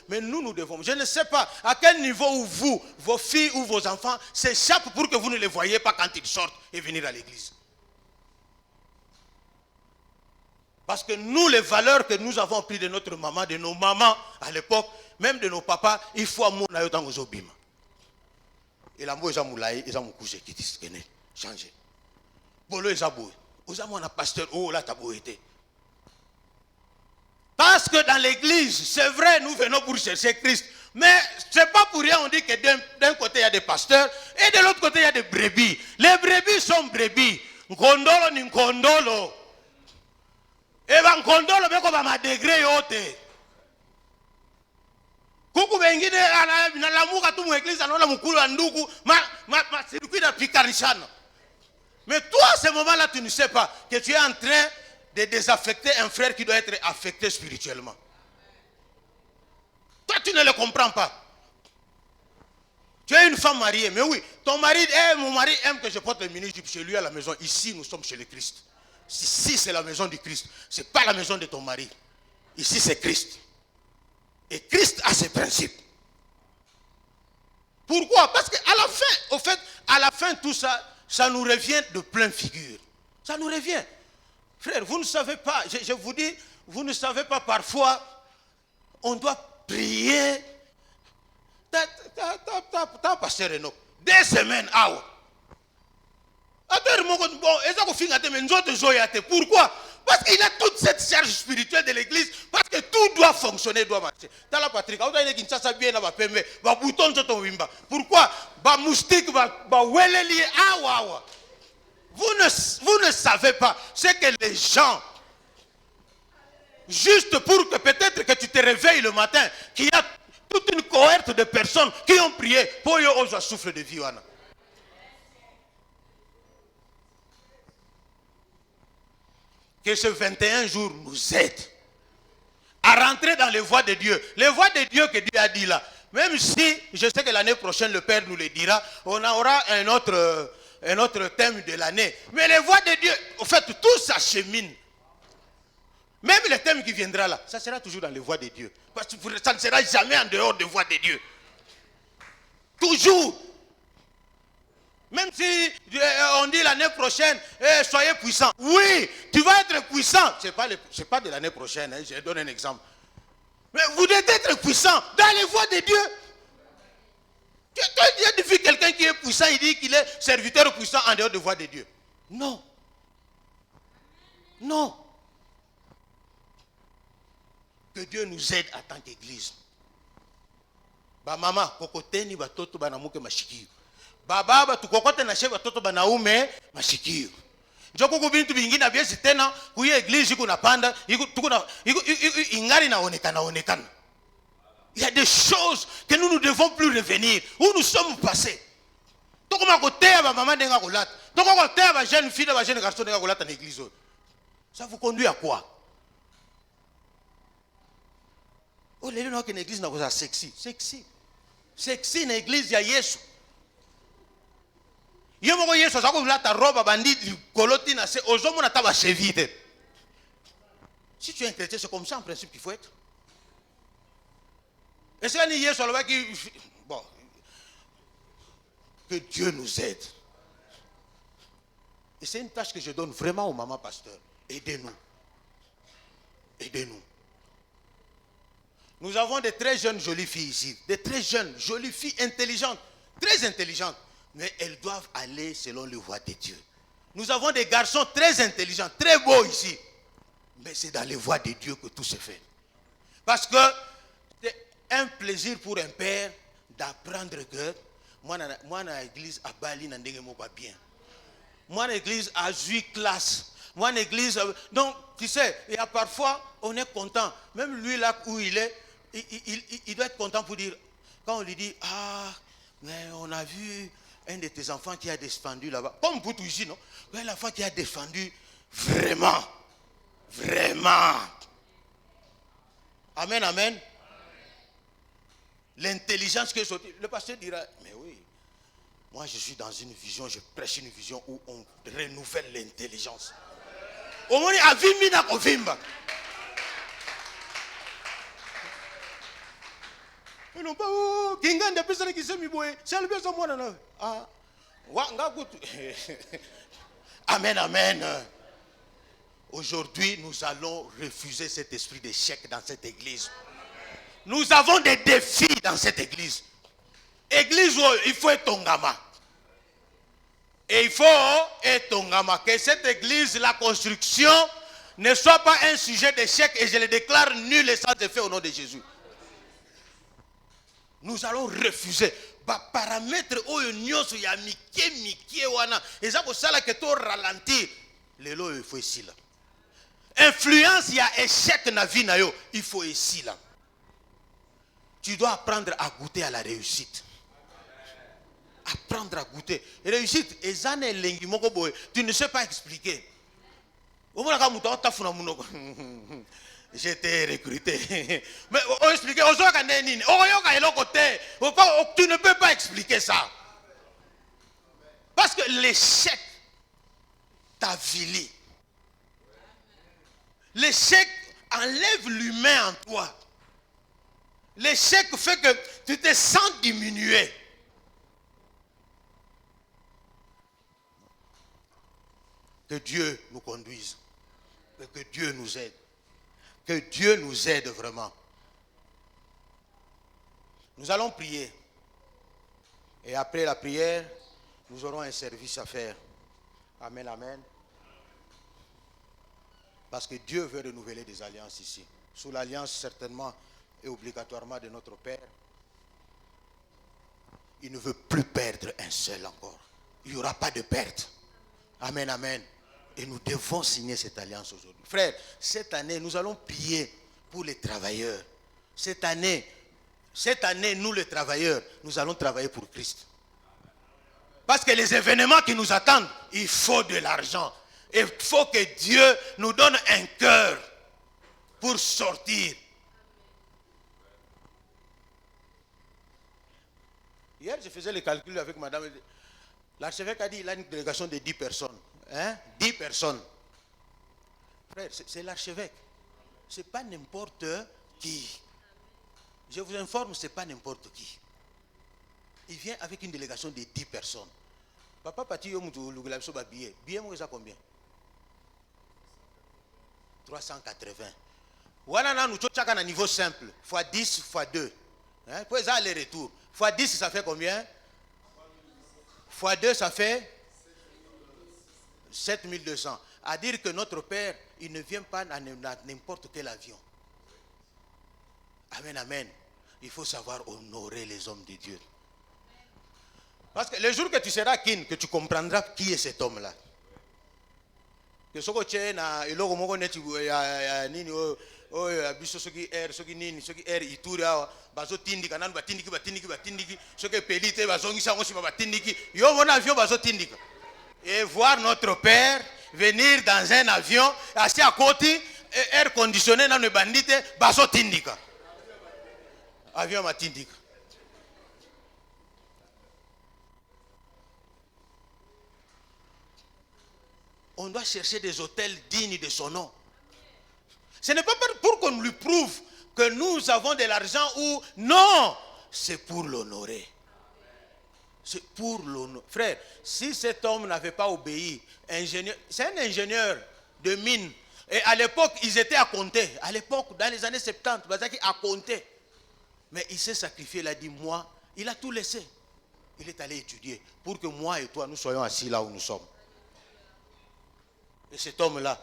S1: mais nous devons. Je ne sais pas à quel niveau où vous, vos filles ou vos enfants s'échappent pour que vous ne les voyez pas quand ils sortent et venir à l'église. Parce que nous, les valeurs que nous avons prises de notre maman, de nos mamans à l'époque, même de nos papas, il faut amour na yotango zobima. Et la mo moulaye, ils ont couché qui disent changer. Bolo ezabou. Aux amours na pasteur, oh là tabou été. Parce que dans l'église, c'est vrai, nous venons pour chercher Christ. Mais ce n'est pas pour rien, on dit que d'un côté il y a des pasteurs et de l'autre côté il y a des brebis. Les brebis sont brebis. Nkondolo ni nkondolo. Et ben nkondolo beko ba ma degré yote. Kuku bengine na lamuka tu mu église anaona mukulu wa ndugu ma circuit na pikarishana. Mais toi, à ce moment-là, tu ne sais pas que tu es en train de désaffecter un frère qui doit être affecté spirituellement. Toi, tu ne le comprends pas. Tu es une femme mariée, mais oui, ton mari, mon mari aime que je porte le mini-jupe chez lui à la maison. Ici, nous sommes chez le Christ. Ici, c'est la maison du Christ. Ce n'est pas la maison de ton mari. Ici, c'est Christ. Et Christ a ses principes. Pourquoi? Parce qu'à la fin, au fait, à la fin, tout ça, ça nous revient de plein figure. Ça nous revient. Frère, vous ne savez pas, je vous dis, vous ne savez pas parfois, on doit prier. T'as pasteur Enoch, 2 semaines, ah. Pourquoi? Parce qu'il a toute cette charge spirituelle de l'église, parce que tout doit fonctionner, doit marcher. Dans la Patrick, pourquoi? Vous ne savez pas ce que les gens, juste pour que peut-être que tu te réveilles le matin, qu'il y a toute une cohorte de personnes qui ont prié pour que souffle de vie. Que ce 21 jours nous aide à rentrer dans les voies de Dieu. Les voies de Dieu que Dieu a dit là. Même si, je sais que l'année prochaine, le Père nous le dira, on aura un autre thème de l'année. Mais les voies de Dieu, en fait, tout s'achemine. Même le thème qui viendra là, ça sera toujours dans les voies de Dieu. Parce que ça ne sera jamais en dehors des voies de Dieu. Toujours. Même si on dit l'année prochaine, soyez puissants. Oui, tu vas être puissant. Ce n'est pas de l'année prochaine, hein, je donne un exemple. Mais vous devez être puissant dans les voies de Dieu. Tu as déjà vu quelqu'un qui est puissant, il dit qu'il est serviteur puissant en dehors des voies de Dieu. Non. Non. Que Dieu nous aide en tant qu'église. Ba maman, kokoteni batoto banamuke mashikio. Baba tukokote na sheba batoto banaume mashikio. Njoko kubintu bingine abiesi tena kuye église kuna panda, ingari naonekana. Il y a des choses que nous ne devons plus revenir, où nous sommes passés. Tokoma koteya ba maman denga kolata. Tokoma koteya ba jeune fille ba jeune garçon denga kolata na église. Ça vous conduit à quoi? Oh, les gens qui une église n'a pas sexy. Sexy. C'est que si une église, il y a Yesu. Il y a Yesu, ça va ta robe, bandit, colotina, c'est aux hommes, on a ta cheville. Si tu es un chrétien, c'est comme ça en principe qu'il faut être. Et c'est un Yesu, bon, que Dieu nous aide. Et c'est une tâche que je donne vraiment aux mamans pasteurs. Aidez-nous. Aidez-nous. Nous avons de très jeunes jolies filles ici. De très jeunes, jolies filles intelligentes. Très intelligentes. Mais elles doivent aller selon les voies de Dieu. Nous avons des garçons très intelligents, très beaux ici. Mais c'est dans les voies de Dieu que tout se fait. Parce que c'est un plaisir pour un père d'apprendre que moi, dans l'église à Bali, je ne pas bien. Moi, l'église a 8 classes. Moi, l'église. Donc, tu sais, il y a parfois, on est content. Même lui, là où il est, il doit être content pour dire. Quand on lui dit, ah, mais on a vu un de tes enfants qui a défendu là-bas. Comme pour tout ici, non? L'enfant qui a défendu vraiment. Vraiment. Amen, amen. L'intelligence que le pasteur dira, mais oui. Moi, je suis dans une vision, je prêche une vision où on renouvelle l'intelligence. Au moins, à Vimina, au Vimba. Non pas, oh, Kingan, des personnes qui s'est mis boé. C'est le besoin, moi, non. Ah, amen, amen. Aujourd'hui, nous allons refuser cet esprit d'échec dans cette église. Nous avons des défis dans cette église. Église où il faut être tongama. Et il faut être tongama. Que cette église, la construction, ne soit pas un sujet d'échec et je le déclare nul et sans effet au nom de Jésus. Nous allons refuser. Paramètre oyo nyoso ya mike wana. Et ça pour ça que tu ralentir. Lelo il faut ici là. Influence ya échec na vie na yo, il faut ici là. Tu dois apprendre à goûter à la réussite. Apprendre à goûter. Réussite, tu ne sais pas expliquer. Je t'ai recruté. Mais on explique, tu ne peux pas expliquer ça. Parce que l'échec t'avilit. L'échec enlève l'humain en toi. L'échec fait que tu te sens diminué. Que Dieu nous conduise. Que Dieu nous aide. Que Dieu nous aide vraiment. Nous allons prier. Et après la prière, nous aurons un service à faire. Amen, amen. Parce que Dieu veut renouveler des alliances ici. Sous l'alliance certainement et obligatoirement de notre Père. Il ne veut plus perdre un seul encore. Il n'y aura pas de perte. Amen, amen. Et nous devons signer cette alliance aujourd'hui. Frère, cette année, nous allons prier pour les travailleurs. Cette année, nous les travailleurs, nous allons travailler pour Christ. Parce que les événements qui nous attendent, il faut de l'argent. Il faut que Dieu nous donne un cœur pour sortir. Hier, je faisais le calcul avec madame. L'archevêque a dit qu'il a une délégation de 10 personnes. 10 personnes. Frère, c'est l'archevêque. Ce n'est pas n'importe qui. Je vous informe, ce n'est pas n'importe qui. Il vient avec une délégation de 10 personnes. Papa Pati Yomutu billet. Billet, moi, ça combien? 380. Voilà, nous sommes à niveau simple. Fois 10, fois 2. Pour ça, aller-retour. Fois 10, ça fait combien? Fois 2, ça fait 7200. À dire que notre Père, il ne vient pas dans n'importe quel avion. Amen, amen. Il faut savoir honorer les hommes de Dieu. Parce que le jour que tu seras kin, que tu comprendras qui est cet homme-là. Que ce que tu es na iloko moko neti ya nini o biso soki nini soki itura bazo tindika nanu batindiki soki pelite bazongisa ngo sima batindiki yo mon avion bazo tindika. Et voir notre Père venir dans un avion assis à côté air conditionné nanu bandite bazo tindika. Avion matindika. on doit chercher des hôtels dignes de son nom. Ce n'est pas pour qu'on lui prouve que nous avons de l'argent ou non, c'est pour l'honorer. C'est pour l'honorer. Frère, si cet homme n'avait pas obéi, c'est un ingénieur de mine. Et à l'époque, ils étaient à compter. À l'époque, dans les années 70, Bazaki a compté. Mais il s'est sacrifié, il a dit, moi, il a tout laissé. Il est allé étudier pour que moi et toi, nous soyons assis là où nous sommes. Et cet homme-là,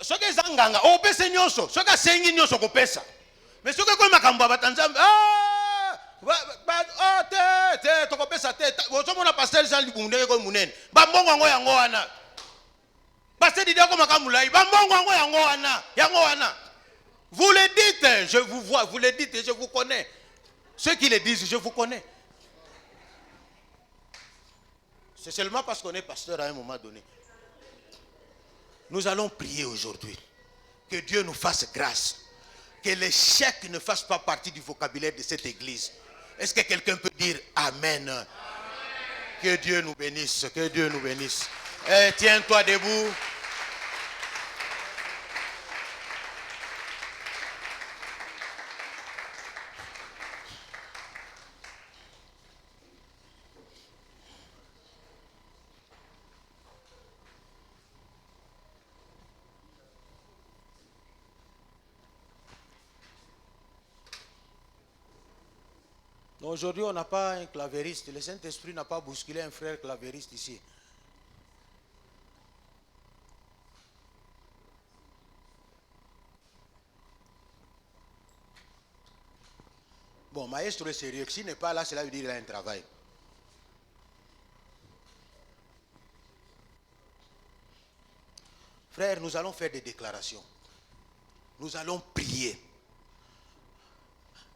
S1: ce que Zanganga, on peut se nyoso, ce que c'est nyoso qu'on pèse. Mais ce que comme Makamba Batanzam, vous le dites, je vous vois, vous le dites, je vous connais. Ceux qui le disent, je vous connais. C'est seulement parce qu'on est pasteur à un moment donné. Nous allons prier aujourd'hui. Que Dieu nous fasse grâce. Que l'échec ne fasse pas partie du vocabulaire de cette église. Est-ce que quelqu'un peut dire Amen? Amen. Que Dieu nous bénisse. Que Dieu nous bénisse. Tiens-toi debout. Aujourd'hui, on n'a pas un clavériste. Le Saint-Esprit n'a pas bousculé un frère clavériste ici. Bon, maestro est sérieux. S'il n'est pas là, cela veut dire qu'il a un travail. Frère, nous allons faire des déclarations. Nous allons prier.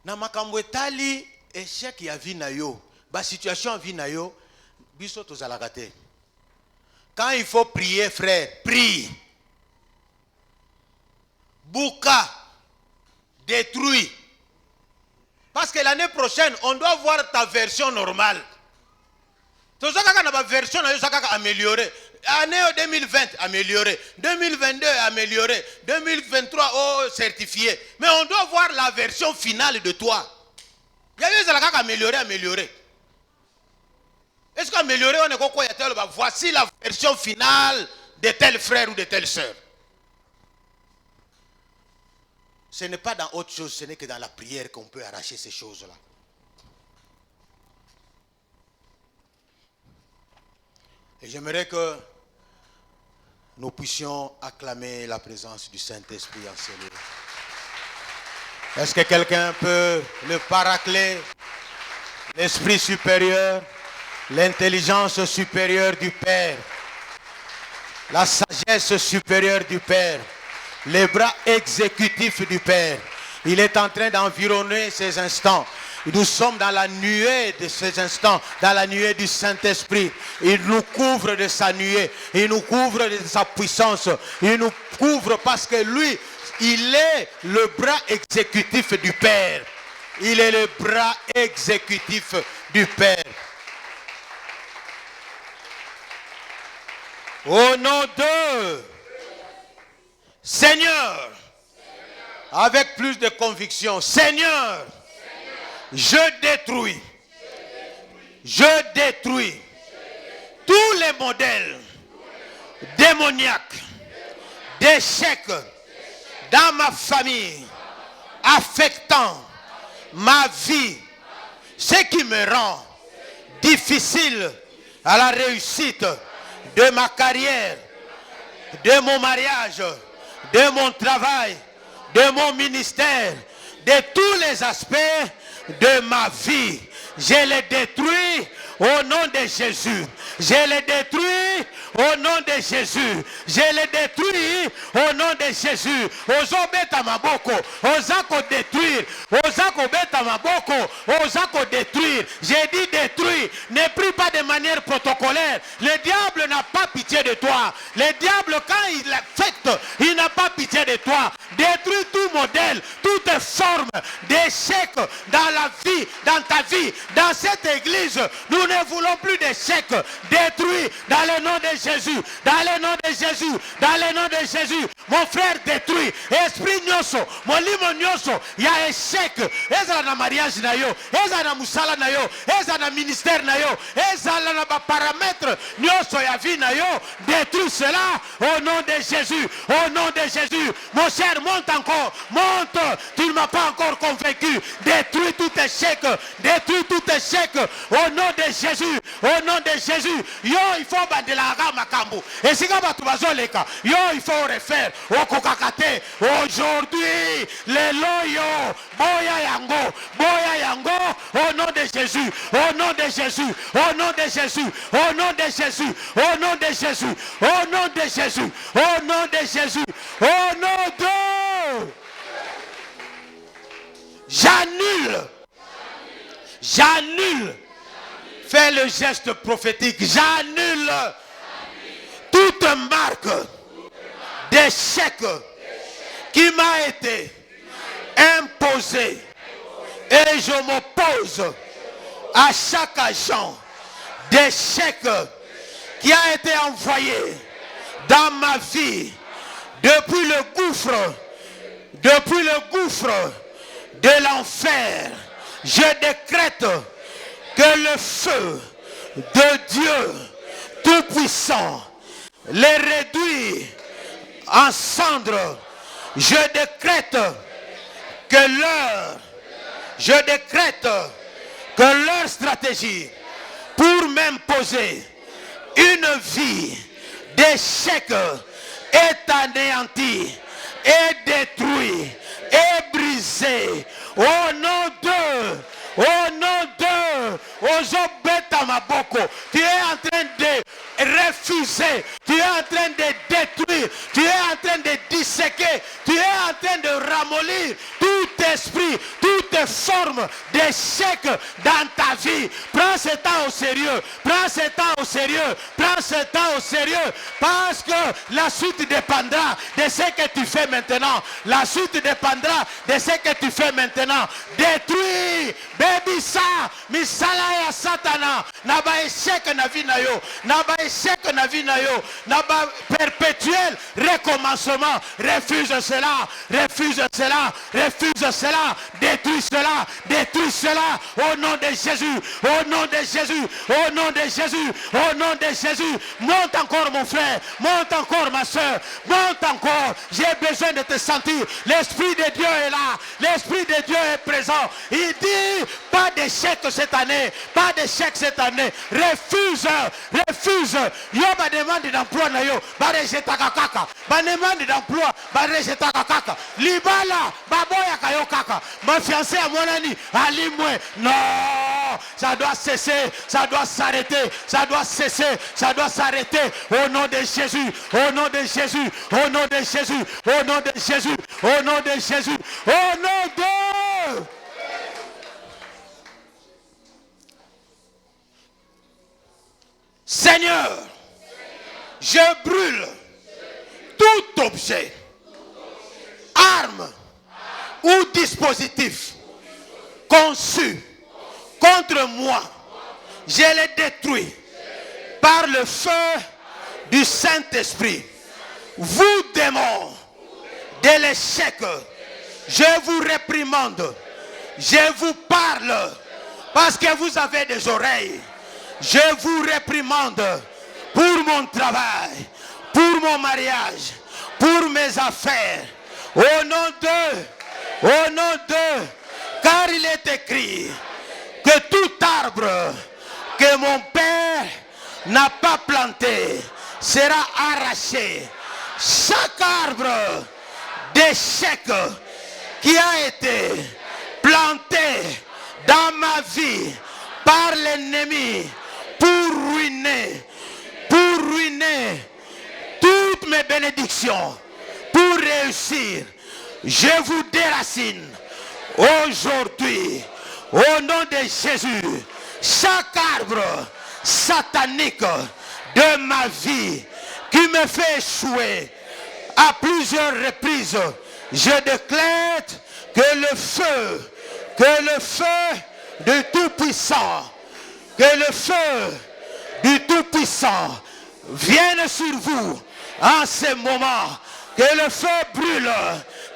S1: Namakamwetali échec ya vie na yo, ba situation vie na yo, biso tozalaka te. Quand il faut prier, frère, prie. Bouka, détruit. Parce que l'année prochaine, on doit voir ta version normale. Tozaka na ba version na yo zakaka améliorée. Année 2020 améliorée, 2022 améliorée, 2023 certifié. Mais on doit voir la version finale de toi. Il y a des gens qui amélioré. Est-ce qu'améliorer, on est quoi? Voici la version finale de tel frère ou de telle sœur. Ce n'est pas dans autre chose, ce n'est que dans la prière qu'on peut arracher ces choses-là. Et j'aimerais que nous puissions acclamer la présence du Saint-Esprit en ce lieu. Est-ce que quelqu'un peut le paracler, l'esprit supérieur, l'intelligence supérieure du Père, la sagesse supérieure du Père, les bras exécutifs du Père? Il est en train d'environner ces instants. Nous sommes dans la nuée de ces instants, dans la nuée du Saint-Esprit. Il nous couvre de sa nuée, il nous couvre de sa puissance, il nous couvre parce que lui, il est le bras exécutif du Père. Il est le bras exécutif du Père. Au nom de Seigneur, avec plus de conviction, Seigneur, je détruis tous les modèles démoniaques d'échecs dans ma famille, affectant ma vie, ce qui me rend difficile à la réussite de ma carrière, de mon mariage, de mon travail, de mon ministère, de tous les aspects de ma vie. Je les détruis au nom de Jésus. Je les détruis au nom de Jésus. Je les détruis au nom de Jésus. Ozobeta maboko, ozako détruire, ozako beta maboko, ozako détruire. J'ai dit détruire. Ne prie pas de manière protocolaire. Le diable n'a pas pitié de toi. Le diable, quand il affecte, il n'a pas pitié de toi. Détruis tout modèle, toute forme d'échec dans la vie, dans ta vie, dans cette église. Nous ne voulons plus d'échecs. Détruit dans le nom de Jésus. Dans le nom de Jésus. Dans le nom de Jésus. Mon frère détruit. Esprit nyoso. Mon limo nyoso. Il y a échec. Ezala na mariage na yo. Ezala na musala na yo. Ezala na ministère na yo. Ezala na paramètre nyoso ya vie na yo. Détruis cela au nom de Jésus. Au nom de Jésus. Mon cher, monte encore. Monte. Tu ne m'as pas encore convaincu. Détruis tout échec. Détruis tout échec. Au nom de Jésus. Au nom de Jésus. Yo, il faut bandelaga makambu. Et si tu vas leka. Yo, il faut refaire. Au kokakate. Aujourd'hui, les loyo. Boya yango. Boya yango. Au nom de Jésus. Au nom de Jésus. Au nom de Jésus. Au nom de Jésus. Au nom de Jésus. Au nom de Jésus. Au nom de Jésus. Au nom de... J'annule. J'annule. Fais le geste prophétique. J'annule toute marque d'échec qui m'a été imposée. Et je m'oppose à chaque agent d'échec qui a été envoyé dans ma vie depuis le gouffre de l'enfer. Je décrète que le feu de Dieu Tout-Puissant les réduit en cendres. Je décrète que leur stratégie pour m'imposer une vie d'échec est anéantie et détruite et brisée au nom de Ozobeta Maboko. Tu es en train de refuser, tu es en train de détruire, tu es en train de disséquer, tu es en train de ramollir tout esprit, toute forme d'échec dans ta vie. Prends ce temps au sérieux, prends ce temps au sérieux, prends ce temps au sérieux, parce que la suite dépendra de ce que tu fais maintenant. La suite dépendra de ce que tu fais maintenant. Détruis, baby ça, misala ya satana, naba échec na vie na yo, naba échec na vie na yo, naba perpétuel recommencement. Refuse cela, refuse cela, refuse cela, détruis cela, détruis cela au nom de Jésus, au nom de Jésus, au nom de Jésus, au nom de Jésus. Monte encore mon frère, monte encore ma soeur, monte encore. J'ai besoin de te sentir. L'Esprit de Dieu est là, l'Esprit de Dieu est présent. Il dit pas d'échec cette année, pas d'échec cette année. Refuse, refuse. Yo ba demande d'emploi na yo, ba rejeta kaka. Ba demande d'emploi, ba rejeta kaka. Libala, ba boya kayo kaka. Ma fiancée à mon ami, Ali moi. Non, ça doit cesser, ça doit s'arrêter, ça doit cesser, ça doit s'arrêter. Au nom de Jésus, au nom de Jésus, au nom de Jésus, au nom de Jésus, au nom de Jésus, au nom de... Seigneur, je brûle tout objet, arme ou dispositif conçu contre moi. Je les détruis par le feu du Saint-Esprit. Vous démons de l'échec, je vous réprimande, je vous parle parce que vous avez des oreilles. Je vous réprimande pour mon travail, pour mon mariage, pour mes affaires. Au nom de, car il est écrit que tout arbre que mon Père n'a pas planté sera arraché. Chaque arbre d'échec qui a été planté dans ma vie par l'ennemi pour ruiner toutes mes bénédictions, pour réussir, je vous déracine aujourd'hui au nom de Jésus. Chaque arbre satanique de ma vie qui me fait échouer à plusieurs reprises, je déclare que le feu Que le feu du Tout-Puissant, que le feu du Tout-Puissant vienne sur vous en ce moment. Que le feu brûle,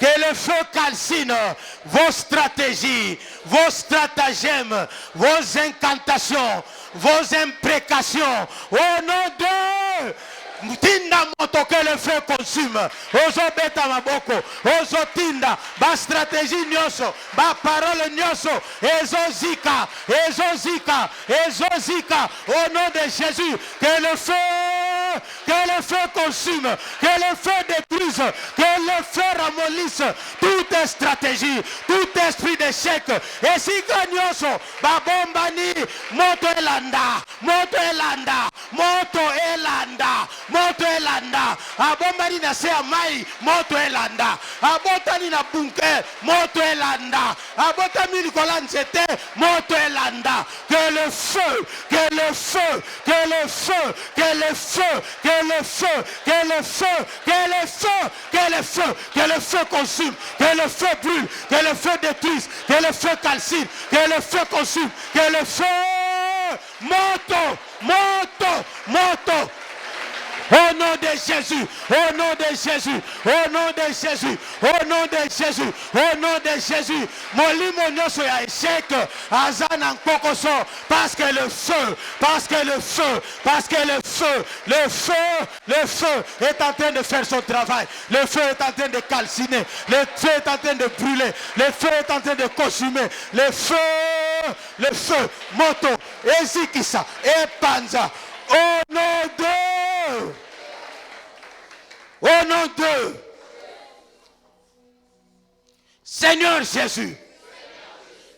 S1: que le feu calcine vos stratégies, vos stratagèmes, vos incantations, vos imprécations. Au nom de Tinda moto, que le feu consume. Ozo beta maboko, ozo tinda, ba stratégie nyoso, ba parole nyoso, ezo zika, ezo zika, ezo zika. Au nom de Jésus, que le feu consume, que le feu détruise, que le feu ramollisse toute stratégie, tout esprit d'échec. Et si nyoso, ba bombani, moto elanda, moto elanda, moto elanda. Moto elanda, abombani na se amai, moto elanda, abotani na bunker, moto elanda, abotami Nicolas Nzete, moto elanda. Que le feu, que le feu, que le feu, que le feu, que le feu, que le feu, que le feu, que le feu, que le feu consume, que le feu brûle, que le feu détruise, que le feu calcine, que le feu consume, que le feu, moto, moto, moto. Au nom de Jésus, au nom de Jésus, au nom de Jésus, au nom de Jésus, au nom de Jésus. Molimo nyoso ya échec, azana nkokoso, parce que le feu, parce que le feu, parce que le feu est en train de faire son travail. Le feu est en train de calciner, le feu est en train de brûler, le feu est en train de consumer. Le feu, moto, ezikisa, et panza. Au nom de... Au nom de Seigneur Jésus,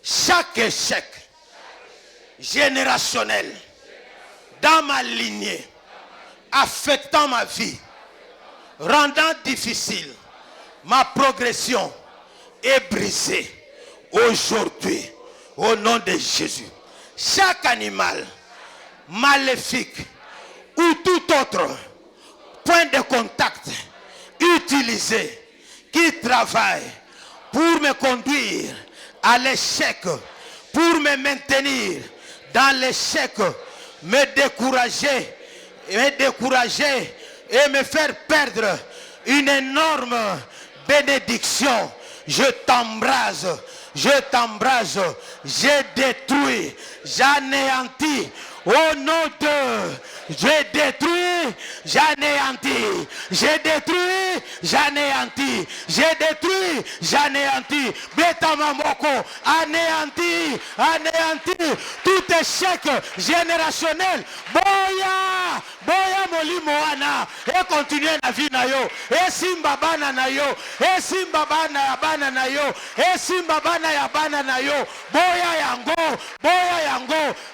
S1: chaque échec générationnel dans ma lignée, affectant ma vie, rendant difficile ma progression, est brisé aujourd'hui au nom de Jésus. Chaque animal maléfique ou tout autre point de contact utilisé qui travaille pour me conduire à l'échec, pour me maintenir dans l'échec, me décourager et me faire perdre une énorme bénédiction. Je t'embrase, je détruis, j'anéantis. Au nom de, j'ai détruit, j'anéantis. J'ai détruit, j'anéantis. J'ai détruit, j'anéantis. Betamamoko, anéanti, anéanti. Tout échec générationnel. Boya, boya molimoana. Et continuez la vie na yo. Et simbabana na yo. Et simbabana yabana na yo. Et simbabana yabana na yo. Boya yango.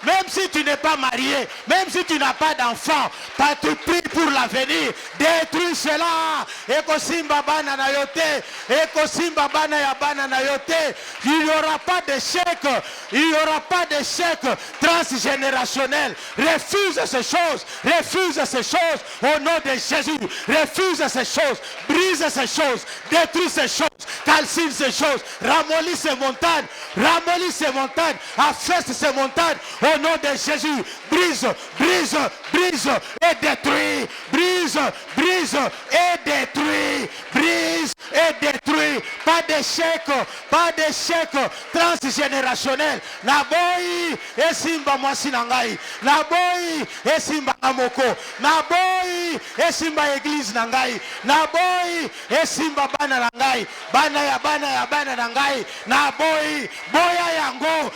S1: Même si tu n'es pas marié, même si tu n'as pas d'enfant, tu pries pour l'avenir, détruis cela. Ekosimba bana na yote, ekosimba bana ya bana na yote. Il n'y aura pas d'échec, il n'y aura pas d'échec transgénérationnel. Refuse ces choses au nom de Jésus. Refuse ces choses, brise ces choses, détruis ces choses, calcine ces choses, ramollis ces montagnes, affaisse ces montagnes au nom de Jésus. Brise et détruis. Brise et détruis. Brise et détruis. Pas d'échec transgénérationnel. Naboyi et simba mwasi nangai. Naboyi et simba amoko. Naboyi et simba église nangai. Naboyi et simba bana nangai. Bana ya nangai. Naboyi boya yango.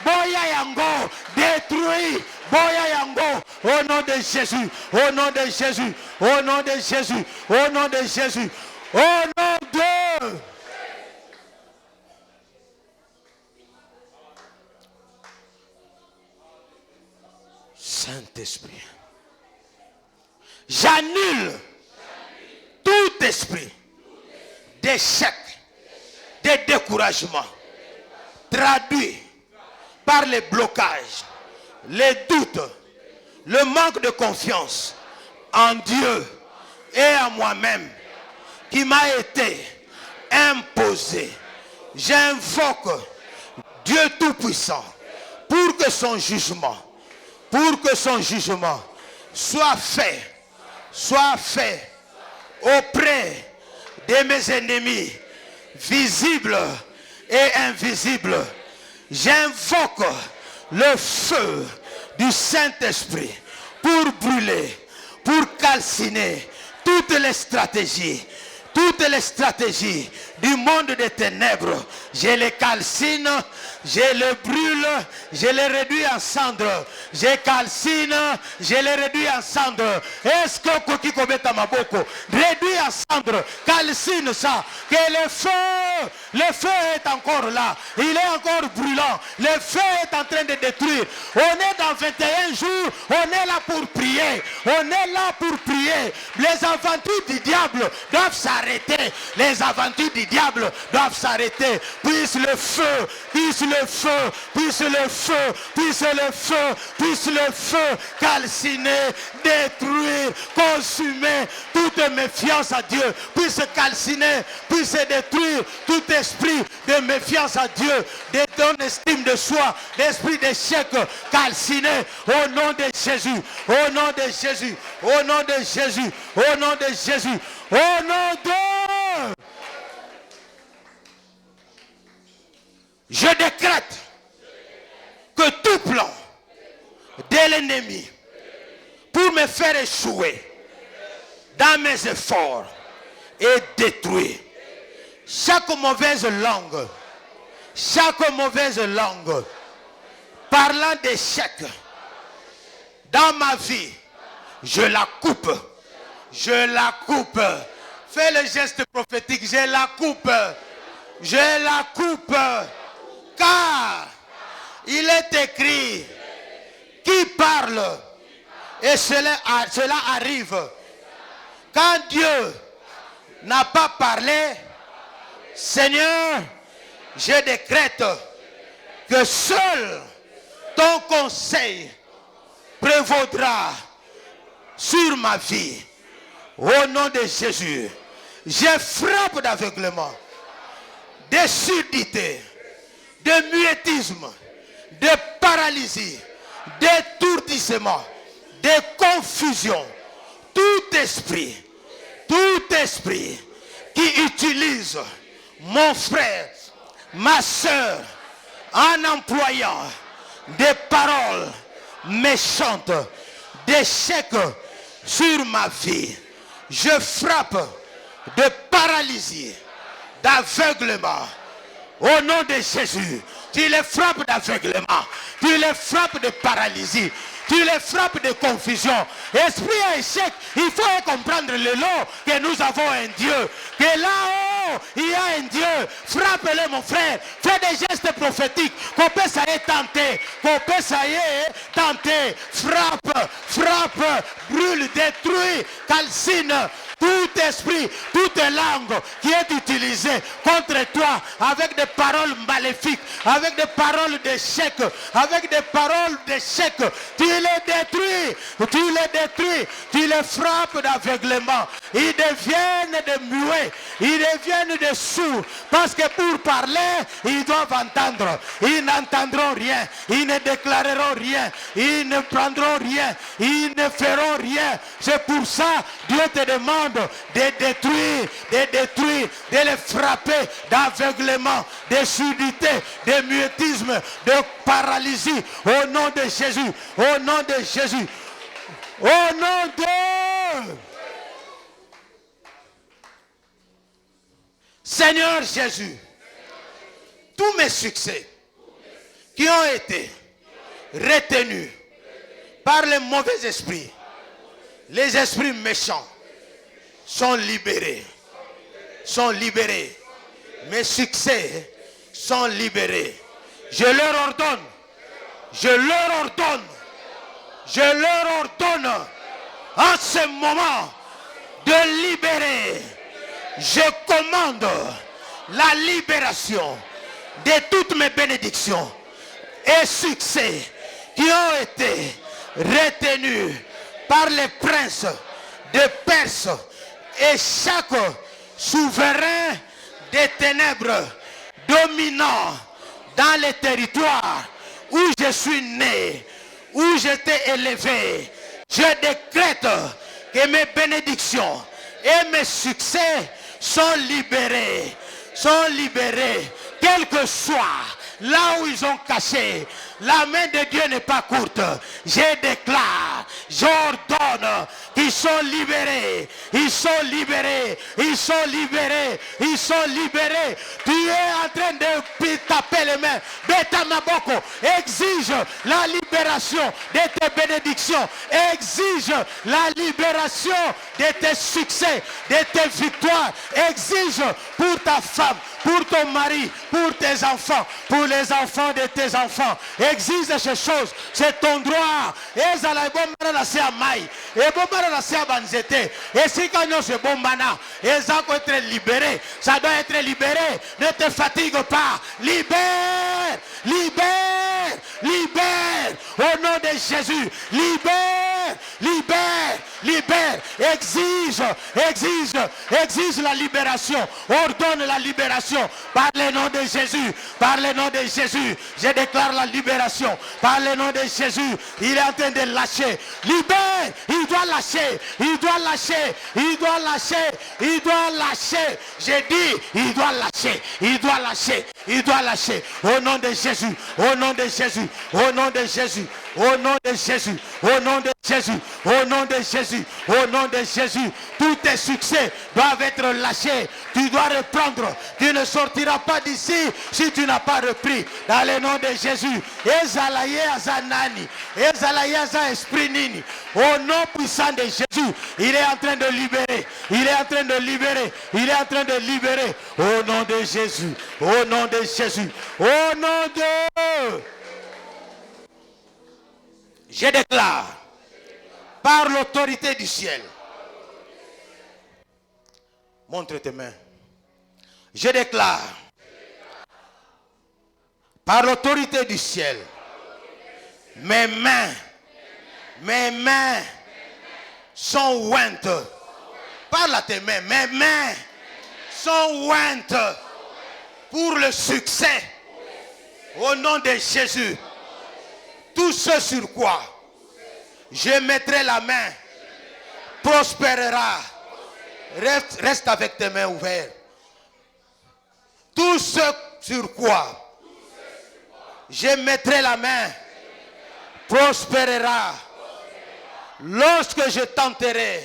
S1: Boya yango, détruit, boya yango, au nom de Jésus, au nom de Jésus, au nom de Jésus, au nom de Jésus, au nom de... Saint-Esprit, j'annule tout esprit d'échec, de découragement, traduit par les blocages, les doutes, le manque de confiance en Dieu et en moi-même qui m'a été imposé J'invoque Dieu Tout-Puissant pour que son jugement soit fait auprès de mes ennemis, visibles et invisibles. J'invoque le feu du Saint-Esprit pour brûler, pour calciner toutes les stratégies du monde des ténèbres. Je les calcine, je les brûle, je les réduis en cendres. Je calcine, je les réduis en cendres. Est-ce que Koki Kobeta Maboko réduit en cendres, calcine ça, que le feu est encore là, il est encore brûlant, le feu est en train de détruire. On est dans 21 jours, on est là pour prier, Les aventures du diable doivent s'arrêter, Puisse le feu calciner, détruire, consumer toute méfiance à Dieu. Puisse calciner, puisse détruire tout esprit de méfiance à Dieu, de non-estime de soi, d'esprit d'échec, calciner au nom de Jésus, au nom de Jésus. Je décrète que tout plan de l'ennemi pour me faire échouer dans mes efforts est détruit. Chaque mauvaise langue parlant d'échec dans ma vie, je la coupe. Fais le geste prophétique, je la coupe. Car il est écrit, qui parle et cela arrive. Quand Dieu n'a pas parlé, Seigneur, je décrète que seul ton conseil prévaudra sur ma vie. Au nom de Jésus, je frappe d'aveuglement, de surdité, de muettisme, de paralysie, d'étourdissement, de confusion. Tout esprit qui utilise mon frère, ma soeur, en employant des paroles méchantes, d'échec sur ma vie, je frappe de paralysie, d'aveuglement. Au nom de Jésus, tu les frappes d'aveuglement, tu les frappes de paralysie, tu les frappes de confusion. Esprit à échec, il faut comprendre le lot que nous avons un Dieu. Que là-haut, il y a un Dieu. Frappe-le, mon frère. Fais des gestes prophétiques. Qu'on peut ça y est tenté. Frappe, brûle, détruit, calcine. Tout esprit, toute langue qui est utilisée contre toi avec des paroles maléfiques, avec des paroles d'échec, tu les détruis, tu les frappes d'aveuglement. Ils deviennent des muets, ils deviennent des sourds, parce que pour parler, ils doivent entendre. Ils n'entendront rien, ils ne déclareront rien, ils ne prendront rien, ils ne feront rien. C'est pour ça, Dieu te demande de détruire, de les frapper d'aveuglement, de surdité, de muetisme, de paralysie. Au nom de Jésus, au nom de Jésus, au nom de Seigneur Jésus. Tous mes succès qui ont été retenus par les mauvais esprits, les esprits méchants, sont libérés. Mes succès sont libérés. Je leur ordonne en ce moment de libérer. Je commande la libération de toutes mes bénédictions et succès qui ont été retenus par les princes de Perse et chaque souverain des ténèbres dominant dans les territoires où je suis né, où j'étais élevé. Je décrète que mes bénédictions et mes succès sont libérés, quel que soit là où ils ont caché. La main de Dieu n'est pas courte. Je déclare, j'ordonne qu'ils sont libérés. Ils sont libérés. Ils sont libérés. Ils sont libérés. Tu es en train de taper les mains. Betamaboko, exige la libération de tes bénédictions. Exige la libération de tes succès, de tes victoires. Exige pour ta femme, pour ton mari, pour tes enfants, pour les enfants de tes enfants. Exige ces choses, c'est ton droit. Et ça la bonne la à maille. Et bon la à banzete. Et si quand nous c'est bon mana, et ça doit être libéré. Ça doit être libéré. Ne te fatigue pas. Libère, libère, libère. Au nom de Jésus, libère, libère, libère. Exige, exige, exige la libération. Ordonne la libération. Par le nom de Jésus, par le nom de Jésus, je déclare la libération. Par le nom de Jésus, il est en train de lâcher. Libère, il doit lâcher, il doit lâcher, il doit lâcher, il doit lâcher. J'ai dit, il doit lâcher, il doit lâcher, il doit lâcher. Au nom de Jésus, au nom de Jésus, au nom de Jésus, au nom de Jésus, au nom de Jésus, au nom de Jésus, au nom de Jésus. Tous tes succès doivent être lâchés. Tu dois reprendre. Tu ne sortiras pas d'ici si tu n'as pas repris. Dans le nom de Jésus. Ezalaye azanani. Ezalaye aza esprit nini. Au nom puissant de Jésus. Il est en train de libérer. Il est en train de libérer. Il est en train de libérer. Au nom de Jésus. Au nom de Jésus. Au nom de... Je déclare. Par l'autorité du ciel. Montre tes mains. Je déclare. Par l'autorité du ciel. Mes mains sont ointes. Parle à tes mains. Mes mains sont ointes pour le succès. Au nom de Jésus. Tout ce sur quoi je mettrai la main prospérera. Reste avec tes mains ouvertes. Tout ce sur quoi je mettrai la main prospérera. Lorsque je tenterai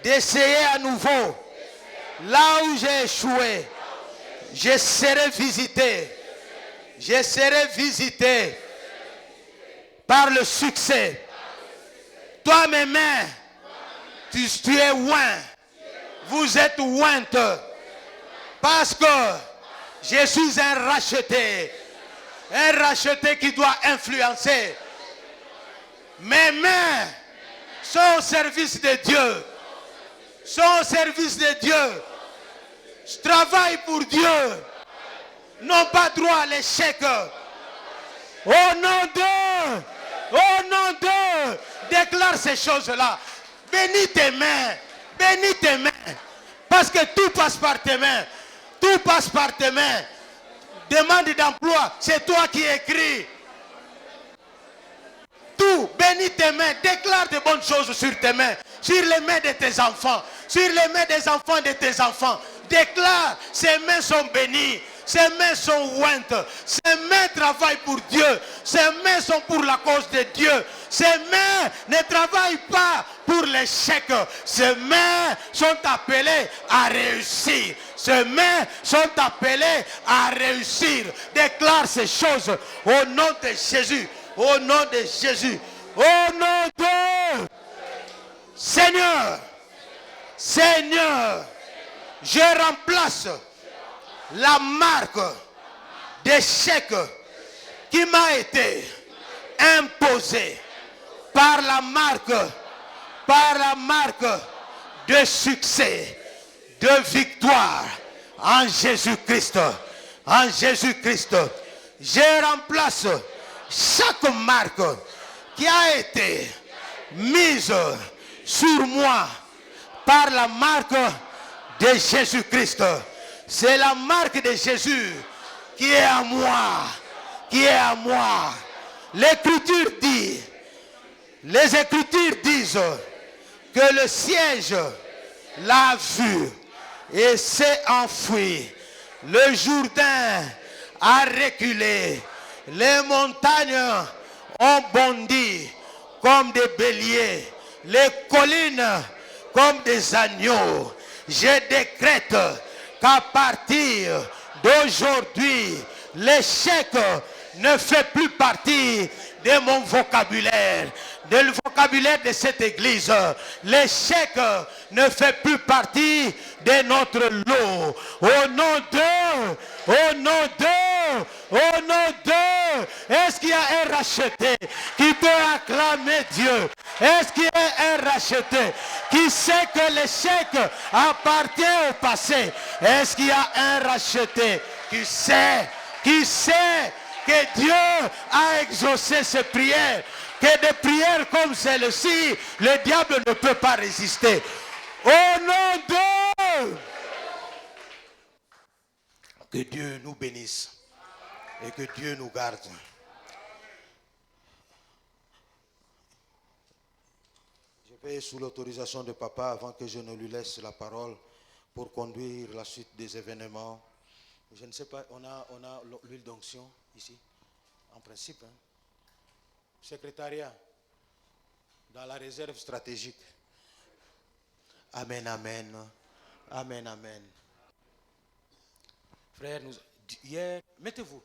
S1: d'essayer à nouveau là où j'ai échoué, je serai visité. Je serai visité par le succès. Toi, mes mains, tu es oint. Vous êtes ointe. Parce que je suis un racheté. Un racheté qui doit influencer. Mes mains sont au service de Dieu. Sont au service de Dieu. Je travaille pour Dieu. Non pas droit à l'échec. Au nom de... Au nom de... Déclare ces choses-là. Bénis tes mains. Bénis tes mains. Parce que tout passe par tes mains. Tout passe par tes mains. Demande d'emploi. C'est toi qui écris. Tout. Bénis tes mains. Déclare de bonnes choses sur tes mains. Sur les mains de tes enfants. Sur les mains des enfants de tes enfants. Déclare. Ces mains sont bénies. Ces mains sont ointes. Ces mains travaillent pour Dieu. Ces mains sont pour la cause de Dieu. Ces mains ne travaillent pas pour l'échec. Ces mains sont appelées à réussir. Ces mains sont appelées à réussir. Déclare ces choses au nom de Jésus. Au nom de Jésus. Au nom de Seigneur. Seigneur. Je remplace la marque d'échec qui m'a été imposée par la marque de succès, de victoire en Jésus-Christ. En Jésus-Christ. Je remplace chaque marque qui a été mise sur moi par la marque de Jésus-Christ. C'est la marque de Jésus qui est à moi. Qui est à moi. L'Écriture dit, les Écritures disent que le siège l'a vu et s'est enfui. Le Jourdain a reculé. Les montagnes ont bondi comme des béliers. Les collines comme des agneaux. Je décrète qu'à partir d'aujourd'hui, l'échec ne fait plus partie de mon vocabulaire, du vocabulaire de cette église. L'échec ne fait plus partie de notre lot. Au nom de, est-ce qu'il y a un racheté qui peut acclamer Dieu? Est-ce qu'il y a un racheté qui sait que l'échec appartient au passé? Est-ce qu'il y a un racheté qui sait que Dieu a exaucé ses prières, que des prières comme celle-ci, le diable ne peut pas résister. Au nom de... Que Dieu nous bénisse et que Dieu nous garde. Je vais, sous l'autorisation de papa, avant que je ne lui laisse la parole pour conduire la suite des événements. Je ne sais pas, on a l'huile d'onction ici, en principe. Hein. Secrétariat, dans la réserve stratégique. Amen, amen. Amen, amen. Frère, hier, mettez-vous.